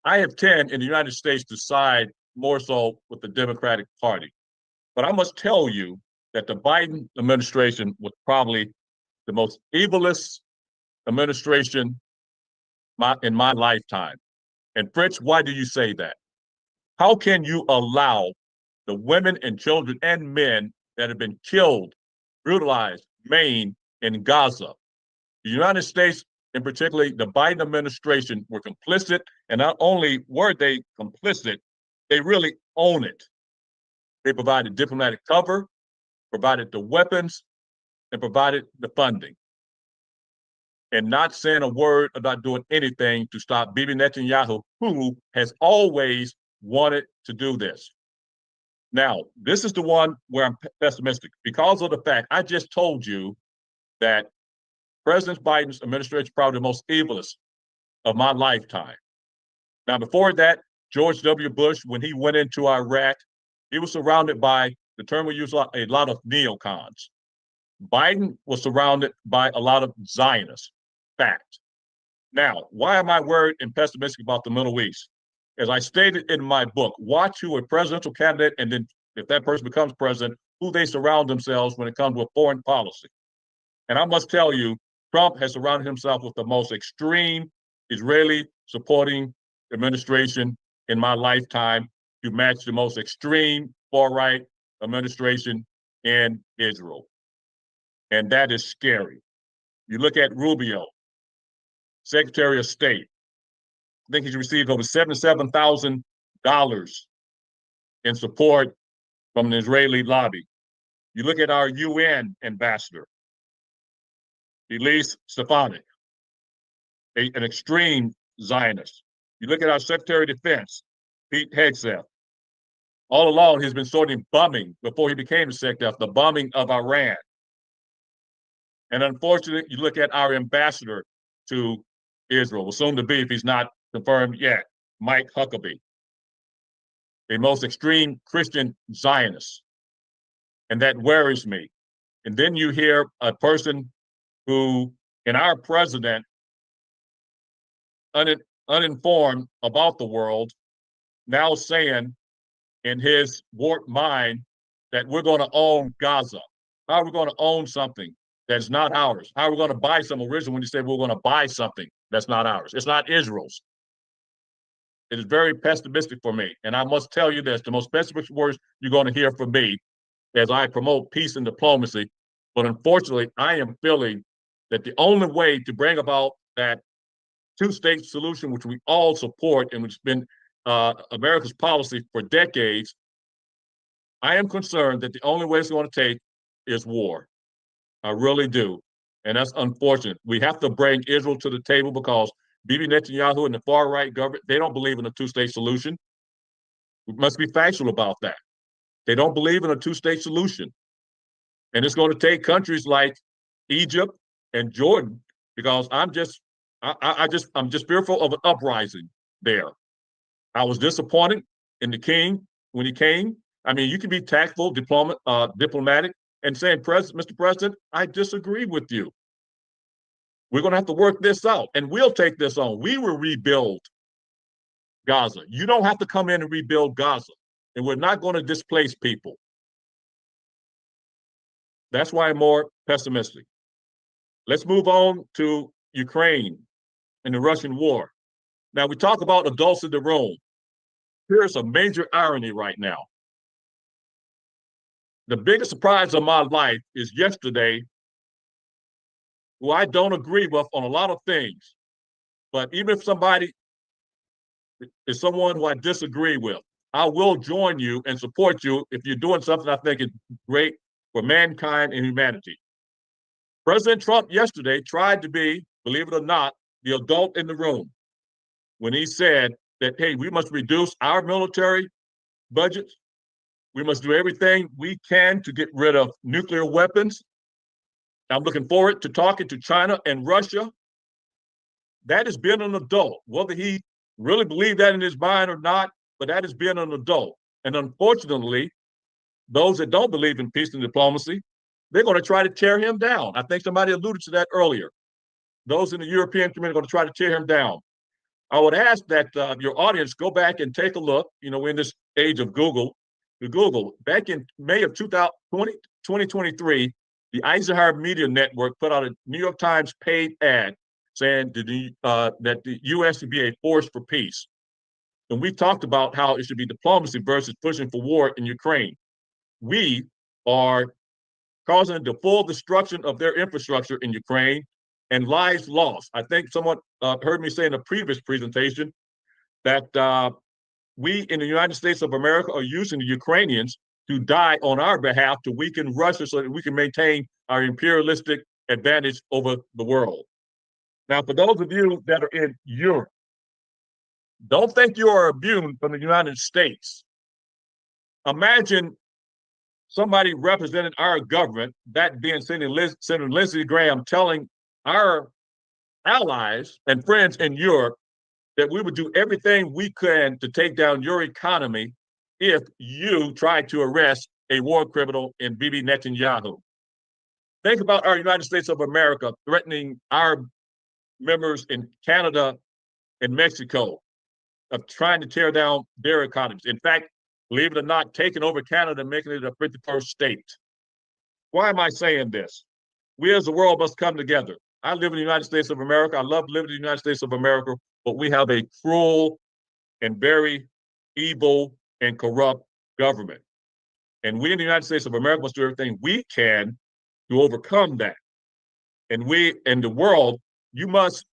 I have tended in the United States to side more so with the Democratic Party. But I must tell you that the Biden administration was probably the most evilest administration in my lifetime. And Fritz, why do you say that? How can you allow the women and children and men that have been killed, brutalized, maimed in Gaza? The United States, and particularly the Biden administration, were complicit, and not only were they complicit, they really own it. They provided diplomatic cover, provided the weapons, and provided the funding. And not saying a word about doing anything to stop Bibi Netanyahu, who has always wanted to do this. Now, this is the one where I'm pessimistic because of the fact I just told you that President Biden's administration is probably the most evilest of my lifetime. Now, before that, George W. Bush, when he went into Iraq, he was surrounded by, the term we use a lot of neocons. Biden was surrounded by a lot of Zionists. Fact. Now, why am I worried and pessimistic about the Middle East? As I stated in my book, watch who a presidential candidate, and then if that person becomes president, who they surround themselves when it comes to a foreign policy. And I must tell you, Trump has surrounded himself with the most extreme Israeli supporting administration in my lifetime to match the most extreme far-right administration in Israel. And that is scary. You look at Rubio, Secretary of State. I think he's received over $77,000 in support from the Israeli lobby. You look at our UN ambassador, Elise Stefanik, an extreme Zionist. You look at our Secretary of Defense, Pete Hegseth. All along, he's been sorting bombing before he became the Secretary, the bombing of Iran. And unfortunately, you look at our ambassador to Israel, well, soon to be, if he's not confirmed yet, Mike Huckabee, a most extreme Christian Zionist. And that worries me. And then you hear a person who, in our president, uninformed about the world, now saying in his warped mind that we're going to own Gaza. How are we going to own something that's not ours? How are we going to buy some original when you say we're going to buy something that's not ours? It's not Israel's. It is very pessimistic for me. And I must tell you this, the most pessimistic words you're going to hear from me as I promote peace and diplomacy. But unfortunately, I am feeling that the only way to bring about that two-state solution, which we all support and which has been America's policy for decades, I am concerned that the only way it's going to take is war. I really do. And that's unfortunate. We have to bring Israel to the table because Bibi Netanyahu and the far-right government, they don't believe in a two-state solution. We must be factual about that. They don't believe in a two-state solution. And it's going to take countries like Egypt and Jordan, because I'm just fearful of an uprising there. I was disappointed in the king when he came. I mean, you can be tactful, diplomatic, and saying, Mr. President, I disagree with you. We're going to have to work this out, and we'll take this on. We will rebuild Gaza. You don't have to come in and rebuild Gaza, and we're not going to displace people. That's why I'm more pessimistic. Let's move on to Ukraine and the Russian war. Now, we talk about adults in the room. Here's a major irony right now. The biggest surprise of my life is yesterday, who I don't agree with on a lot of things, but even if somebody is someone who I disagree with, I will join you and support you if you're doing something I think is great for mankind and humanity. President Trump yesterday tried to be, believe it or not, the adult in the room when he said that, hey, we must reduce our military budgets. We must do everything we can to get rid of nuclear weapons. I'm looking forward to talking to China and Russia. That is being an adult, whether he really believed that in his mind or not, but that is being an adult. And unfortunately, those that don't believe in peace and diplomacy, they're going to try to tear him down. I think somebody alluded to that earlier. Those in the European community are going to try to tear him down. I would ask that your audience go back and take a look. You know, we're in this age of Google. Back in May of 2023, the Eisenhower Media Network put out a New York Times paid ad saying that the U.S. should be a force for peace. And we talked about how it should be diplomacy versus pushing for war in Ukraine. We are causing the full destruction of their infrastructure in Ukraine and lives lost. I think someone heard me say in a previous presentation that we in the United States of America are using the Ukrainians to die on our behalf to weaken Russia so that we can maintain our imperialistic advantage over the world. Now, for those of you that are in Europe, don't think you are immune from the United States. Imagine somebody representing our government, that being Senator Lindsey Graham, telling our allies and friends in Europe that we would do everything we can to take down your economy if you try to arrest a war criminal in Bibi Netanyahu. Think about our United States of America threatening our members in Canada and Mexico of trying to tear down their economies. In fact, believe it or not, taking over Canada and making it a 51st state. Why am I saying this? We as the world must come together. I live in the United States of America. I love living in the United States of America, but we have a cruel and very evil and corrupt government. And we in the United States of America must do everything we can to overcome that. And we in the world, you must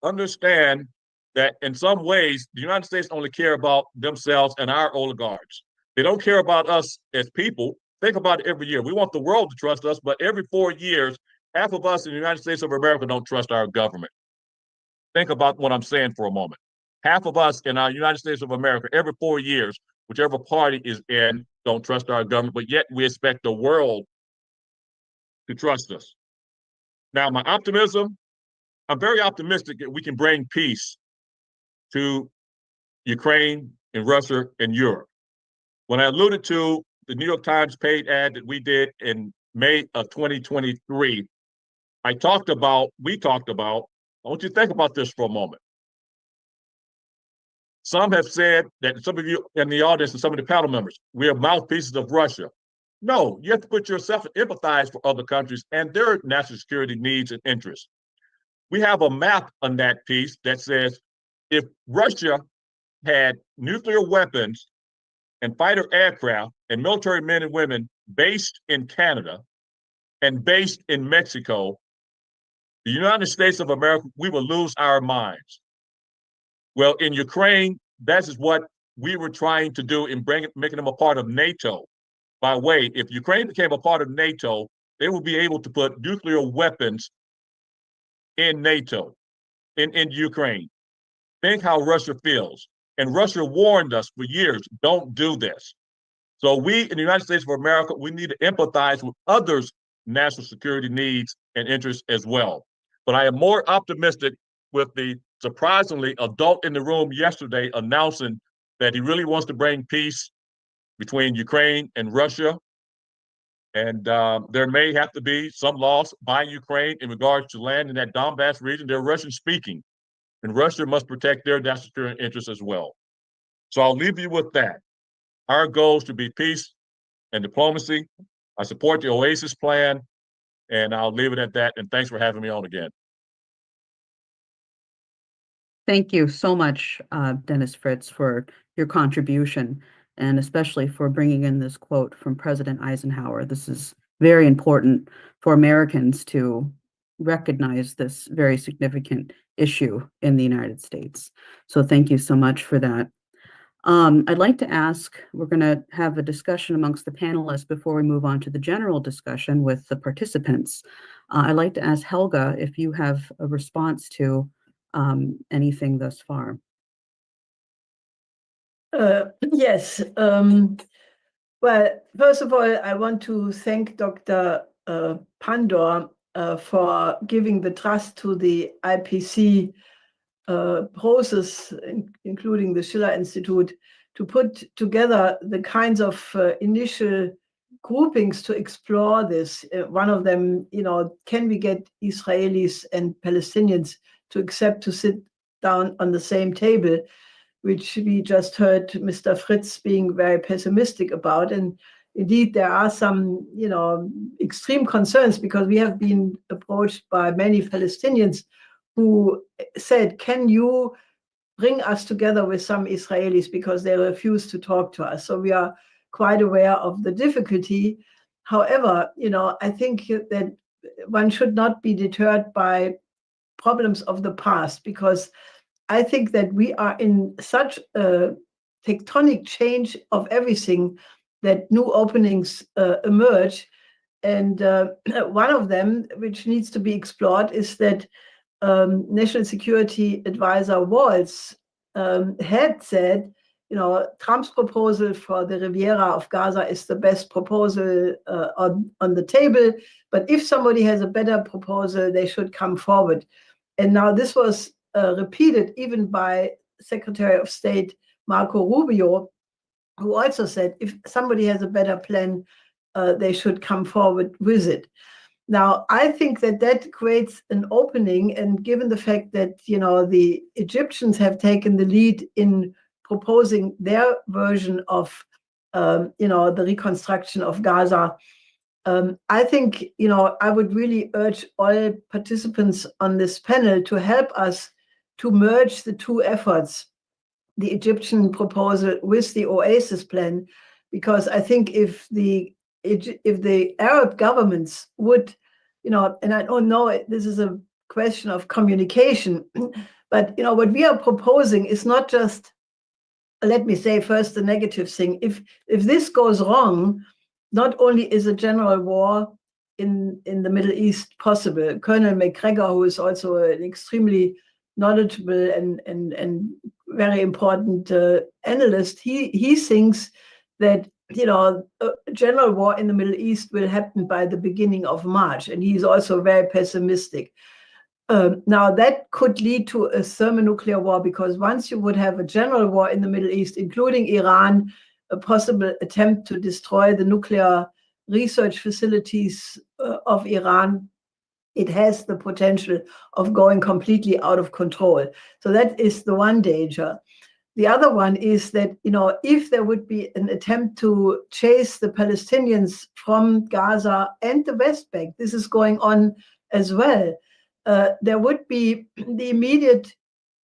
understand that in some ways, the United States only care about themselves and our oligarchs. They don't care about us as people. Think about it every year. We want the world to trust us, but every 4 years, half of us in the United States of America don't trust our government. Think about what I'm saying for a moment. Half of us in our United States of America, every 4 years, whichever party is in, don't trust our government, but yet we expect the world to trust us. Now, my optimism, I'm very optimistic that we can bring peace to Ukraine and Russia and Europe. When I alluded to the New York Times paid ad that we did in May of 2023, we talked about, I want you to think about this for a moment. Some have said that, some of you in the audience and some of the panel members, we are mouthpieces of Russia. No, you have to put yourself and empathize for other countries and their national security needs and interests. We have a map on that piece that says if Russia had nuclear weapons and fighter aircraft and military men and women based in Canada and based in Mexico, the United States of America, we will lose our minds. Well, in Ukraine, that is what we were trying to do in making them a part of NATO. By the way, if Ukraine became a part of NATO, they would be able to put nuclear weapons in NATO, in Ukraine. Think how Russia feels. And Russia warned us for years, don't do this. So we in the United States of America, we need to empathize with others' national security needs and interests as well. But I am more optimistic with the surprisingly adult in the room yesterday announcing that he really wants to bring peace between Ukraine and Russia. And there may have to be some loss by Ukraine in regards to land in that Donbass region. They're Russian speaking, and Russia must protect their national security interests as well. So I'll leave you with that. Our goal should be peace and diplomacy. I support the OASIS plan, and I'll leave it at that. And thanks for having me on again. Thank you so much, Dennis Fritz, for your contribution, and especially for bringing in this quote from President Eisenhower. This is very important for Americans to recognize this very significant issue in the United States. So thank you so much for that. I'd like to ask, we're going to have a discussion amongst the panelists before we move on to the general discussion with the participants. I'd like to ask Helga if you have a response to anything thus far. Yes. Well, first of all, I want to thank Dr. Pandor for giving the trust to the IPC process, including the Schiller Institute, to put together the kinds of initial groupings to explore this. One of them, can we get Israelis and Palestinians to accept to sit down on the same table, which we just heard Mr. Fritz being very pessimistic about. And indeed, there are some, extreme concerns, because we have been approached by many Palestinians who said, can you bring us together with some Israelis, because they refuse to talk to us. So we are quite aware of the difficulty. However, I think that one should not be deterred by problems of the past, because I think that we are in such a tectonic change of everything that new openings emerge. And one of them, which needs to be explored, is that National Security Advisor Waltz had said, Trump's proposal for the Riviera of Gaza is the best proposal on the table. But if somebody has a better proposal, they should come forward. And now this was repeated even by Secretary of State Marco Rubio, who also said if somebody has a better plan, they should come forward with it. Now, I think that creates an opening, and given the fact that, the Egyptians have taken the lead in proposing their version of, the reconstruction of Gaza, I think, I would really urge all participants on this panel to help us to merge the two efforts, the Egyptian proposal with the OASIS plan, because I think if the Arab governments would, and I don't know, this is a question of communication, but what we are proposing is not just, let me say first the negative thing. If this goes wrong, not only is a general war in the Middle East possible. Colonel McGregor, who is also an extremely knowledgeable and very important analyst, he thinks that a general war in the Middle East will happen by the beginning of March, and he's also very pessimistic. Now, that could lead to a thermonuclear war, because once you would have a general war in the Middle East, including Iran, a possible attempt to destroy the nuclear research facilities of Iran, it has the potential of going completely out of control. So that is the one danger. The other one is that, if there would be an attempt to chase the Palestinians from Gaza and the West Bank, this is going on as well, there would be the immediate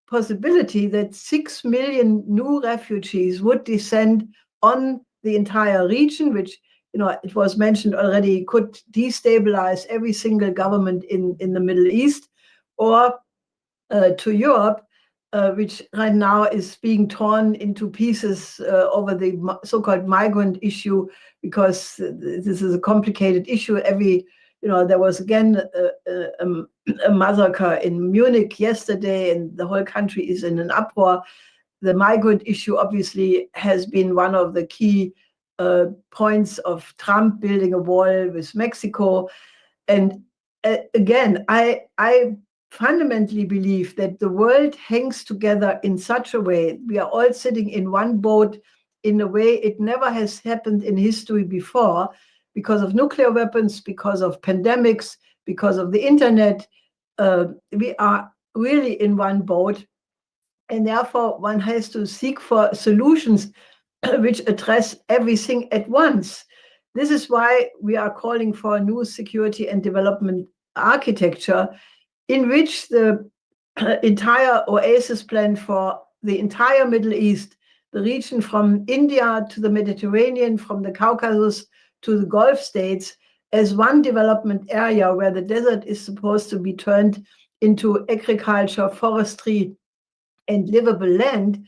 possibility that 6 million new refugees would descend on the entire region, which, it was mentioned already, could destabilize every single government in the Middle East, or to Europe, which right now is being torn into pieces over the so-called migrant issue, because this is a complicated issue. There was again a massacre in Munich yesterday, and the whole country is in an uproar. The migrant issue obviously has been one of the key points of Trump building a wall with Mexico. And again, I fundamentally believe that the world hangs together in such a way. We are all sitting in one boat in a way it never has happened in history before, because of nuclear weapons, because of pandemics, because of the internet. We are really in one boat. And therefore, one has to seek for solutions which address everything at once. This is why we are calling for a new security and development architecture, in which the entire OASIS plan for the entire Middle East, the region from India to the Mediterranean, from the Caucasus to the Gulf states, as one development area where the desert is supposed to be turned into agriculture, forestry, and livable land,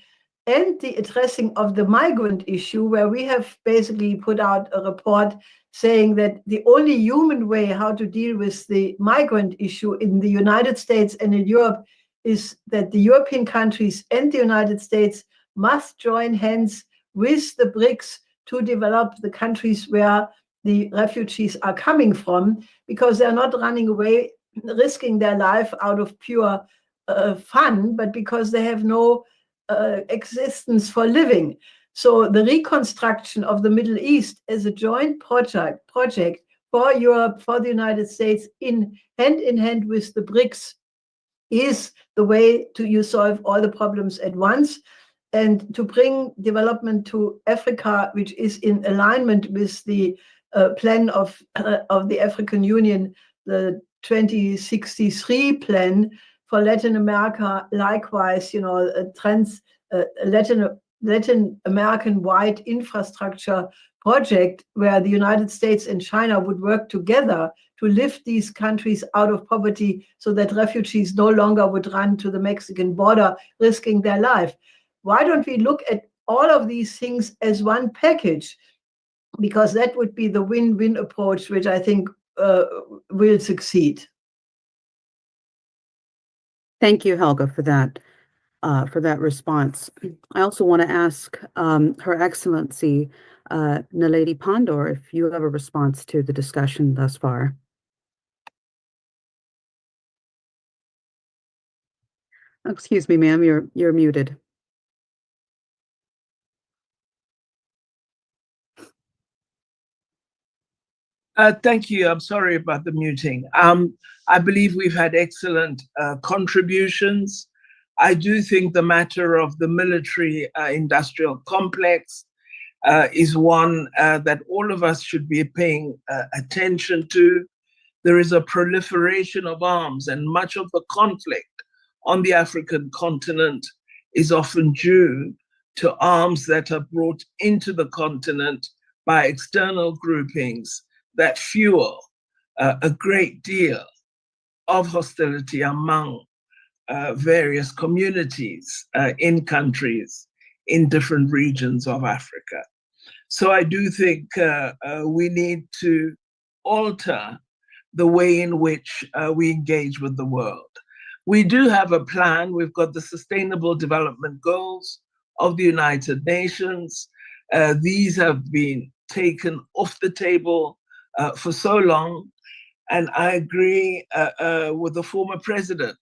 and the addressing of the migrant issue, where we have basically put out a report saying that the only human way how to deal with the migrant issue in the United States and in Europe is that the European countries and the United States must join hands with the BRICS to develop the countries where the refugees are coming from, because they're not running away, risking their life out of pure fun, but because they have no existence for living. So the reconstruction of the Middle East as a joint project for Europe, for the United States, in hand with the BRICS, is the way to solve all the problems at once, and to bring development to Africa, which is in alignment with the plan of the African Union, the 2063 plan for Latin America. Likewise, a Latin American-wide infrastructure project where the United States and China would work together to lift these countries out of poverty, so that refugees no longer would run to the Mexican border, risking their life. Why don't we look at all of these things as one package? Because that would be the win-win approach, which I think will succeed. Thank you, Helga, for that response. I also want to ask Her Excellency Naledi Pandor if you have a response to the discussion thus far. Excuse me, ma'am, you're muted. Thank you. I'm sorry about the muting. I believe we've had excellent contributions. I do think the matter of the military industrial complex is one that all of us should be paying attention to. There is a proliferation of arms, and much of the conflict on the African continent is often due to arms that are brought into the continent by external groupings that fuel a great deal of hostility among various communities in countries in different regions of Africa. So I do think we need to alter the way in which we engage with the world. We do have a plan. We've got the Sustainable Development Goals of the United Nations. These have been taken off the table for so long. And I agree with the former president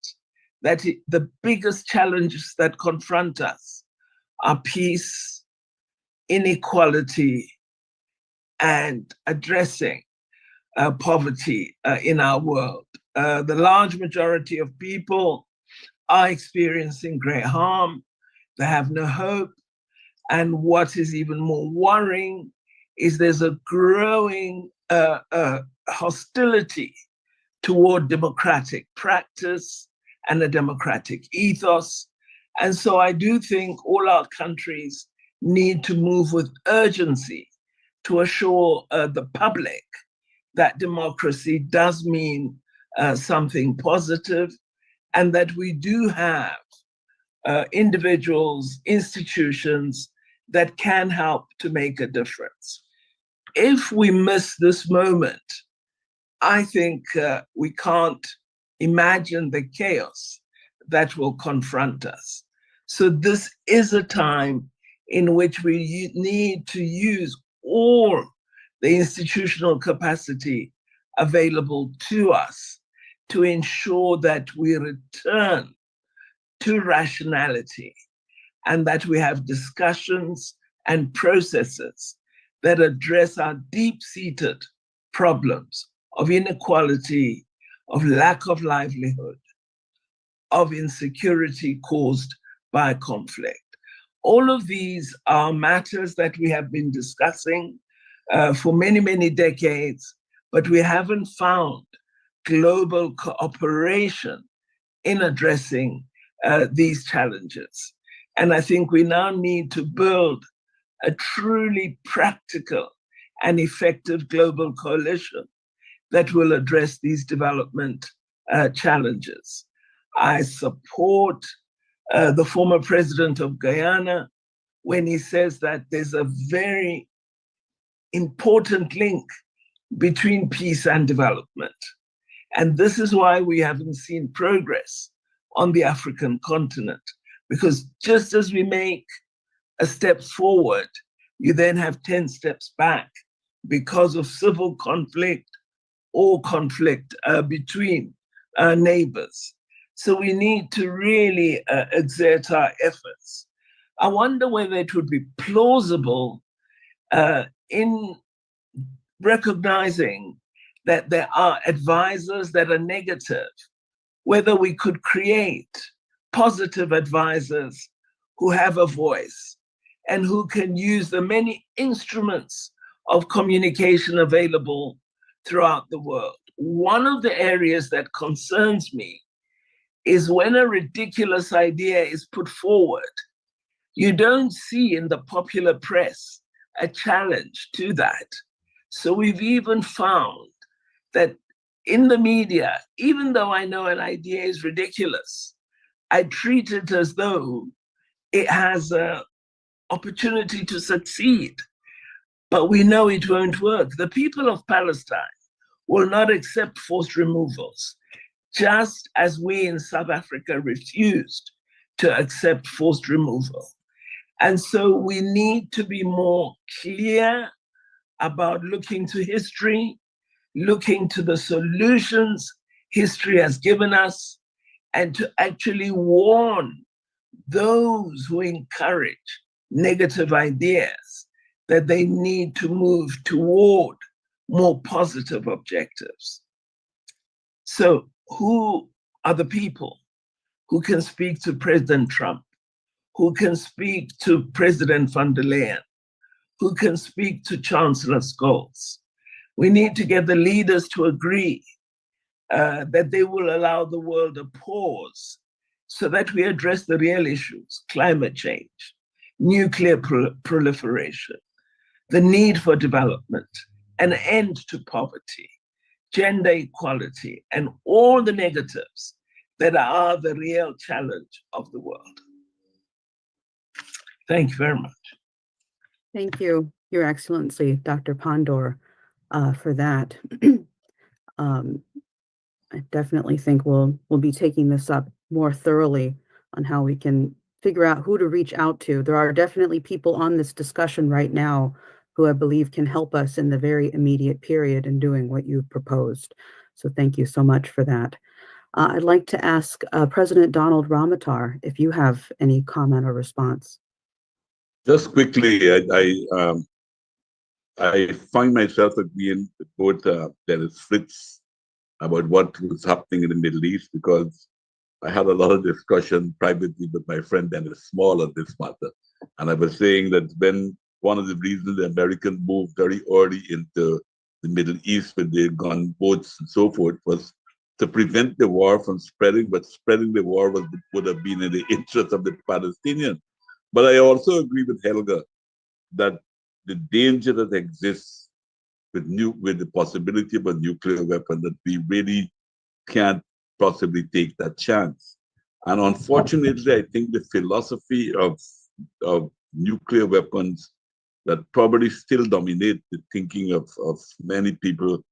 that the biggest challenges that confront us are peace, inequality and addressing poverty in our world. The large majority of people are experiencing great harm. They have no hope. And what is even more worrying is there's a growing hostility toward democratic practice and a democratic ethos. And so I do think all our countries need to move with urgency to assure the public that democracy does mean something positive, and that we do have individuals, institutions that can help to make a difference. If we miss this moment, I think we can't imagine the chaos that will confront us. So this is a time in which we need to use all the institutional capacity available to us to ensure that we return to rationality and that we have discussions and processes that address our deep-seated problems of inequality, of lack of livelihood, of insecurity caused by conflict. All of these are matters that we have been discussing for many, many decades, but we haven't found global cooperation in addressing these challenges. And I think we now need to build a truly practical and effective global coalition that will address these development challenges. I support the former president of Guyana when he says that there's a very important link between peace and development. And this is why we haven't seen progress on the African continent, because just as we make a step forward, you then have 10 steps back because of civil conflict or conflict between neighbors. So we need to really exert our efforts. I wonder whether it would be plausible in recognizing that there are advisors that are negative, whether we could create positive advisors who have a voice and who can use the many instruments of communication available throughout the world. One of the areas that concerns me is when a ridiculous idea is put forward, you don't see in the popular press a challenge to that. So we've even found that in the media, even though I know an idea is ridiculous, I treat it as though it has an opportunity to succeed, but we know it won't work. The people of Palestine will not accept forced removals, just as we in South Africa refused to accept forced removal. And so we need to be more clear about looking to history, looking to the solutions history has given us, and to actually warn those who encourage negative ideas that they need to move toward more positive objectives. So who are the people who can speak to President Trump, who can speak to President von der Leyen, who can speak to Chancellor Scholz? We need to get the leaders to agree that they will allow the world a pause so that we address the real issues: climate change, nuclear proliferation, the need for development, an end to poverty, gender equality, and all the negatives that are the real challenge of the world. Thank you very much. Thank you, Your Excellency, Dr. Pandor, for that. I definitely think we'll be taking this up more thoroughly on how we can figure out who to reach out to. There are definitely people on this discussion right now who I believe can help us in the very immediate period in doing what you've proposed. So thank you so much for that. I'd like to ask President Donald Ramotar if you have any comment or response. Just quickly, I find myself agreeing with both Dennis Fritz about what was happening in the Middle East, because I had a lot of discussion privately with my friend Dennis Small on this matter. And I was saying that when one of the reasons the Americans moved very early into the Middle East with their gunboats and so forth was to prevent the war from spreading, but spreading the war would have been in the interest of the Palestinians. But I also agree with Helga that the danger that exists with the possibility of a nuclear weapon, that we really can't possibly take that chance. And unfortunately, I think the philosophy of nuclear weapons that probably still dominate the thinking of many people,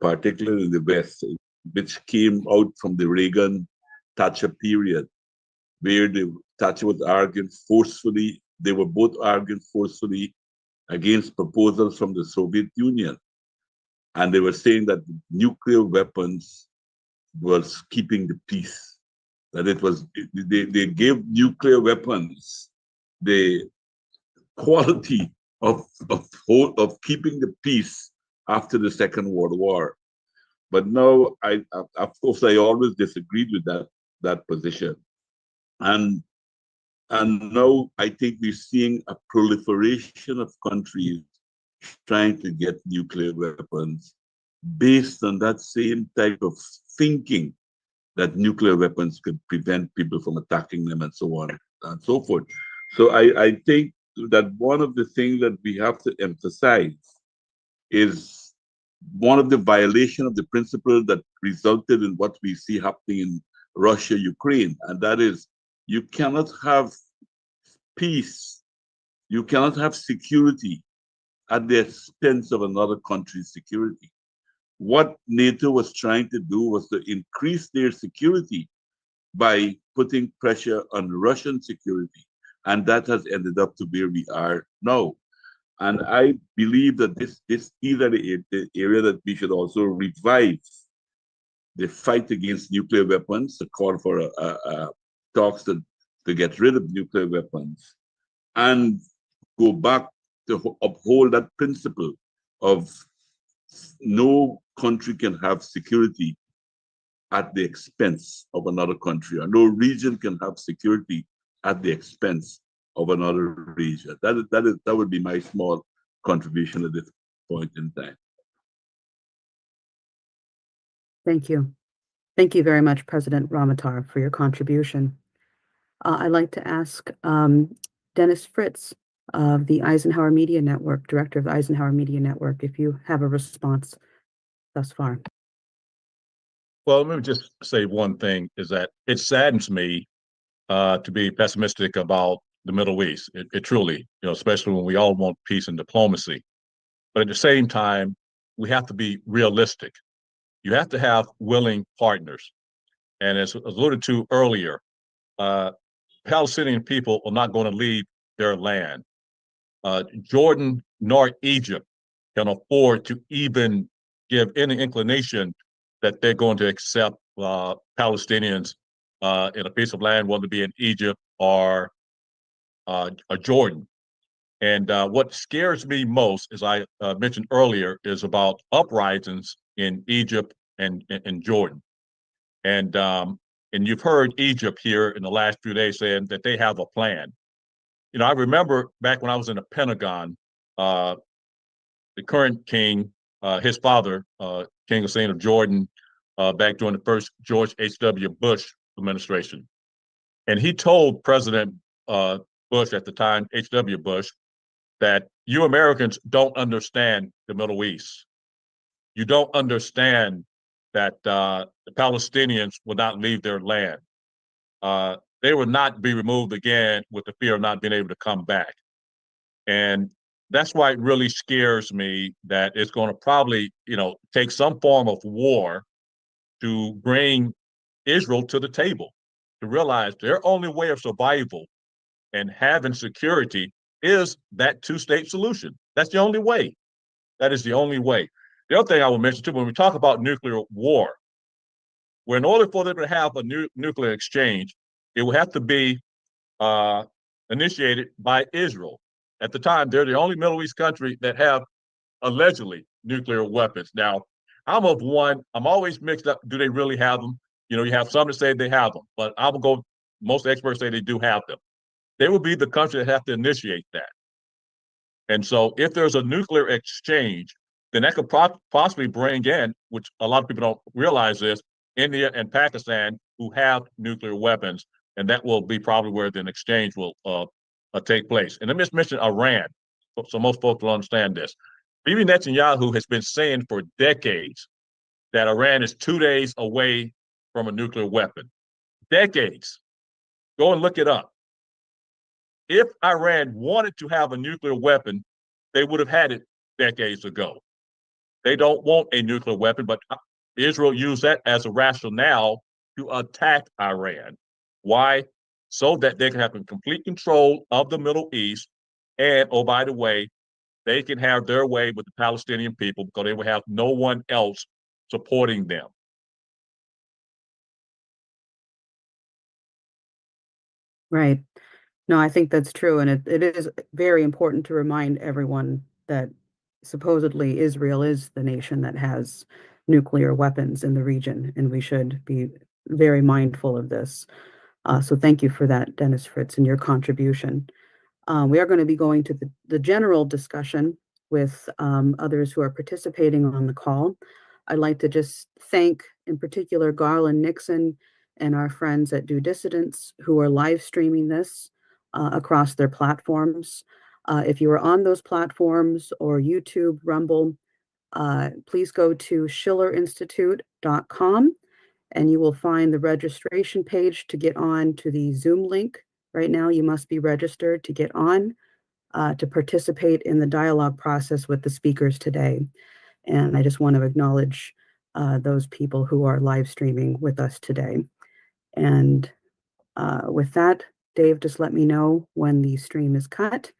particularly in the West, which came out from the Reagan-Thatcher period, where Thatcher was arguing forcefully, they were both arguing forcefully against proposals from the Soviet Union. And they were saying that nuclear weapons was keeping the peace, that it was, they gave nuclear weapons the quality of keeping the peace after the Second World War. But now, of course, I always disagreed with that position. And now I think we're seeing a proliferation of countries trying to get nuclear weapons based on that same type of thinking, that nuclear weapons could prevent people from attacking them and so on and so forth. So I think that one of the things that we have to emphasize is one of the violation of the principle that resulted in what we see happening in Russia, Ukraine, and that is you cannot have peace, you cannot have security at the expense of another country's security. What NATO was trying to do was to increase their security by putting pressure on Russian security. And that has ended up to where we are now. And I believe that this is the area that we should also revive the fight against nuclear weapons, the call for talks to get rid of nuclear weapons, and go back to uphold that principle of no country can have security at the expense of another country, or no region can have security at the expense of another region. That would be my small contribution at this point in time. Thank you. Thank you very much, President Ramotar, for your contribution. I'd like to ask Dennis Fritz of the Eisenhower Media Network, Director of the Eisenhower Media Network, if you have a response thus far. Well, let me just say one thing, is that it saddens me to be pessimistic about the Middle East. It truly, especially when we all want peace and diplomacy. But at the same time, we have to be realistic. You have to have willing partners. And as alluded to earlier, Palestinian people are not going to leave their land. Jordan nor Egypt can afford to even give any inclination that they're going to accept Palestinians in a piece of land, whether it be in Egypt or Jordan. And what scares me most, as I mentioned earlier, is about uprisings in Egypt and Jordan. And you've heard Egypt here in the last few days saying that they have a plan. I remember back when I was in the Pentagon, the current king, his father, King Hussein of Jordan, back during the first George H.W. Bush administration. And he told President Bush at the time, H.W. Bush, that you Americans don't understand the Middle East. You don't understand that the Palestinians will not leave their land. They will not be removed again with the fear of not being able to come back. And that's why it really scares me that it's going to probably, take some form of war to bring Israel to the table, to realize their only way of survival and having security is that two-state solution. That's the only way. That is the only way. The other thing I will mention too, when we talk about nuclear war, where in order for them to have a nuclear exchange, it will have to be initiated by Israel. At the time, they're the only Middle East country that have allegedly nuclear weapons. Now, I'm always mixed up. Do they really have them? You have some that say they have them, but I will go, most experts say they do have them. They will be the country that have to initiate that. And so if there's a nuclear exchange, then that could possibly bring in, which a lot of people don't realize this, India and Pakistan, who have nuclear weapons, and that will be probably where the exchange will take place. And let me just mention Iran, so most folks will understand this. Bibi Netanyahu has been saying for decades that Iran is 2 days away from a nuclear weapon. Decades. Go and look it up. If Iran wanted to have a nuclear weapon, they would have had it decades ago. They don't want a nuclear weapon, but Israel used that as a rationale to attack Iran. Why? So that they can have complete control of the Middle East. And, oh, by the way, they can have their way with the Palestinian people because they will have no one else supporting them. Right. No, I think that's true. And it is very important to remind everyone that supposedly Israel is the nation that has nuclear weapons in the region, and we should be very mindful of this. So thank you for that, Dennis, Fritz, and your contribution. We are going to be going to the general discussion with others who are participating on the call. I'd like to just thank, in particular, Garland Nixon and our friends at Do Dissidents who are live streaming this across their platforms. If you are on those platforms or YouTube, Rumble, please go to schillerinstitute.com and you will find the registration page to get on to the Zoom link. Right now, you must be registered to get on to participate in the dialogue process with the speakers today. And I just want to acknowledge those people who are live streaming with us today. And with that, Dave, just let me know when the stream is cut.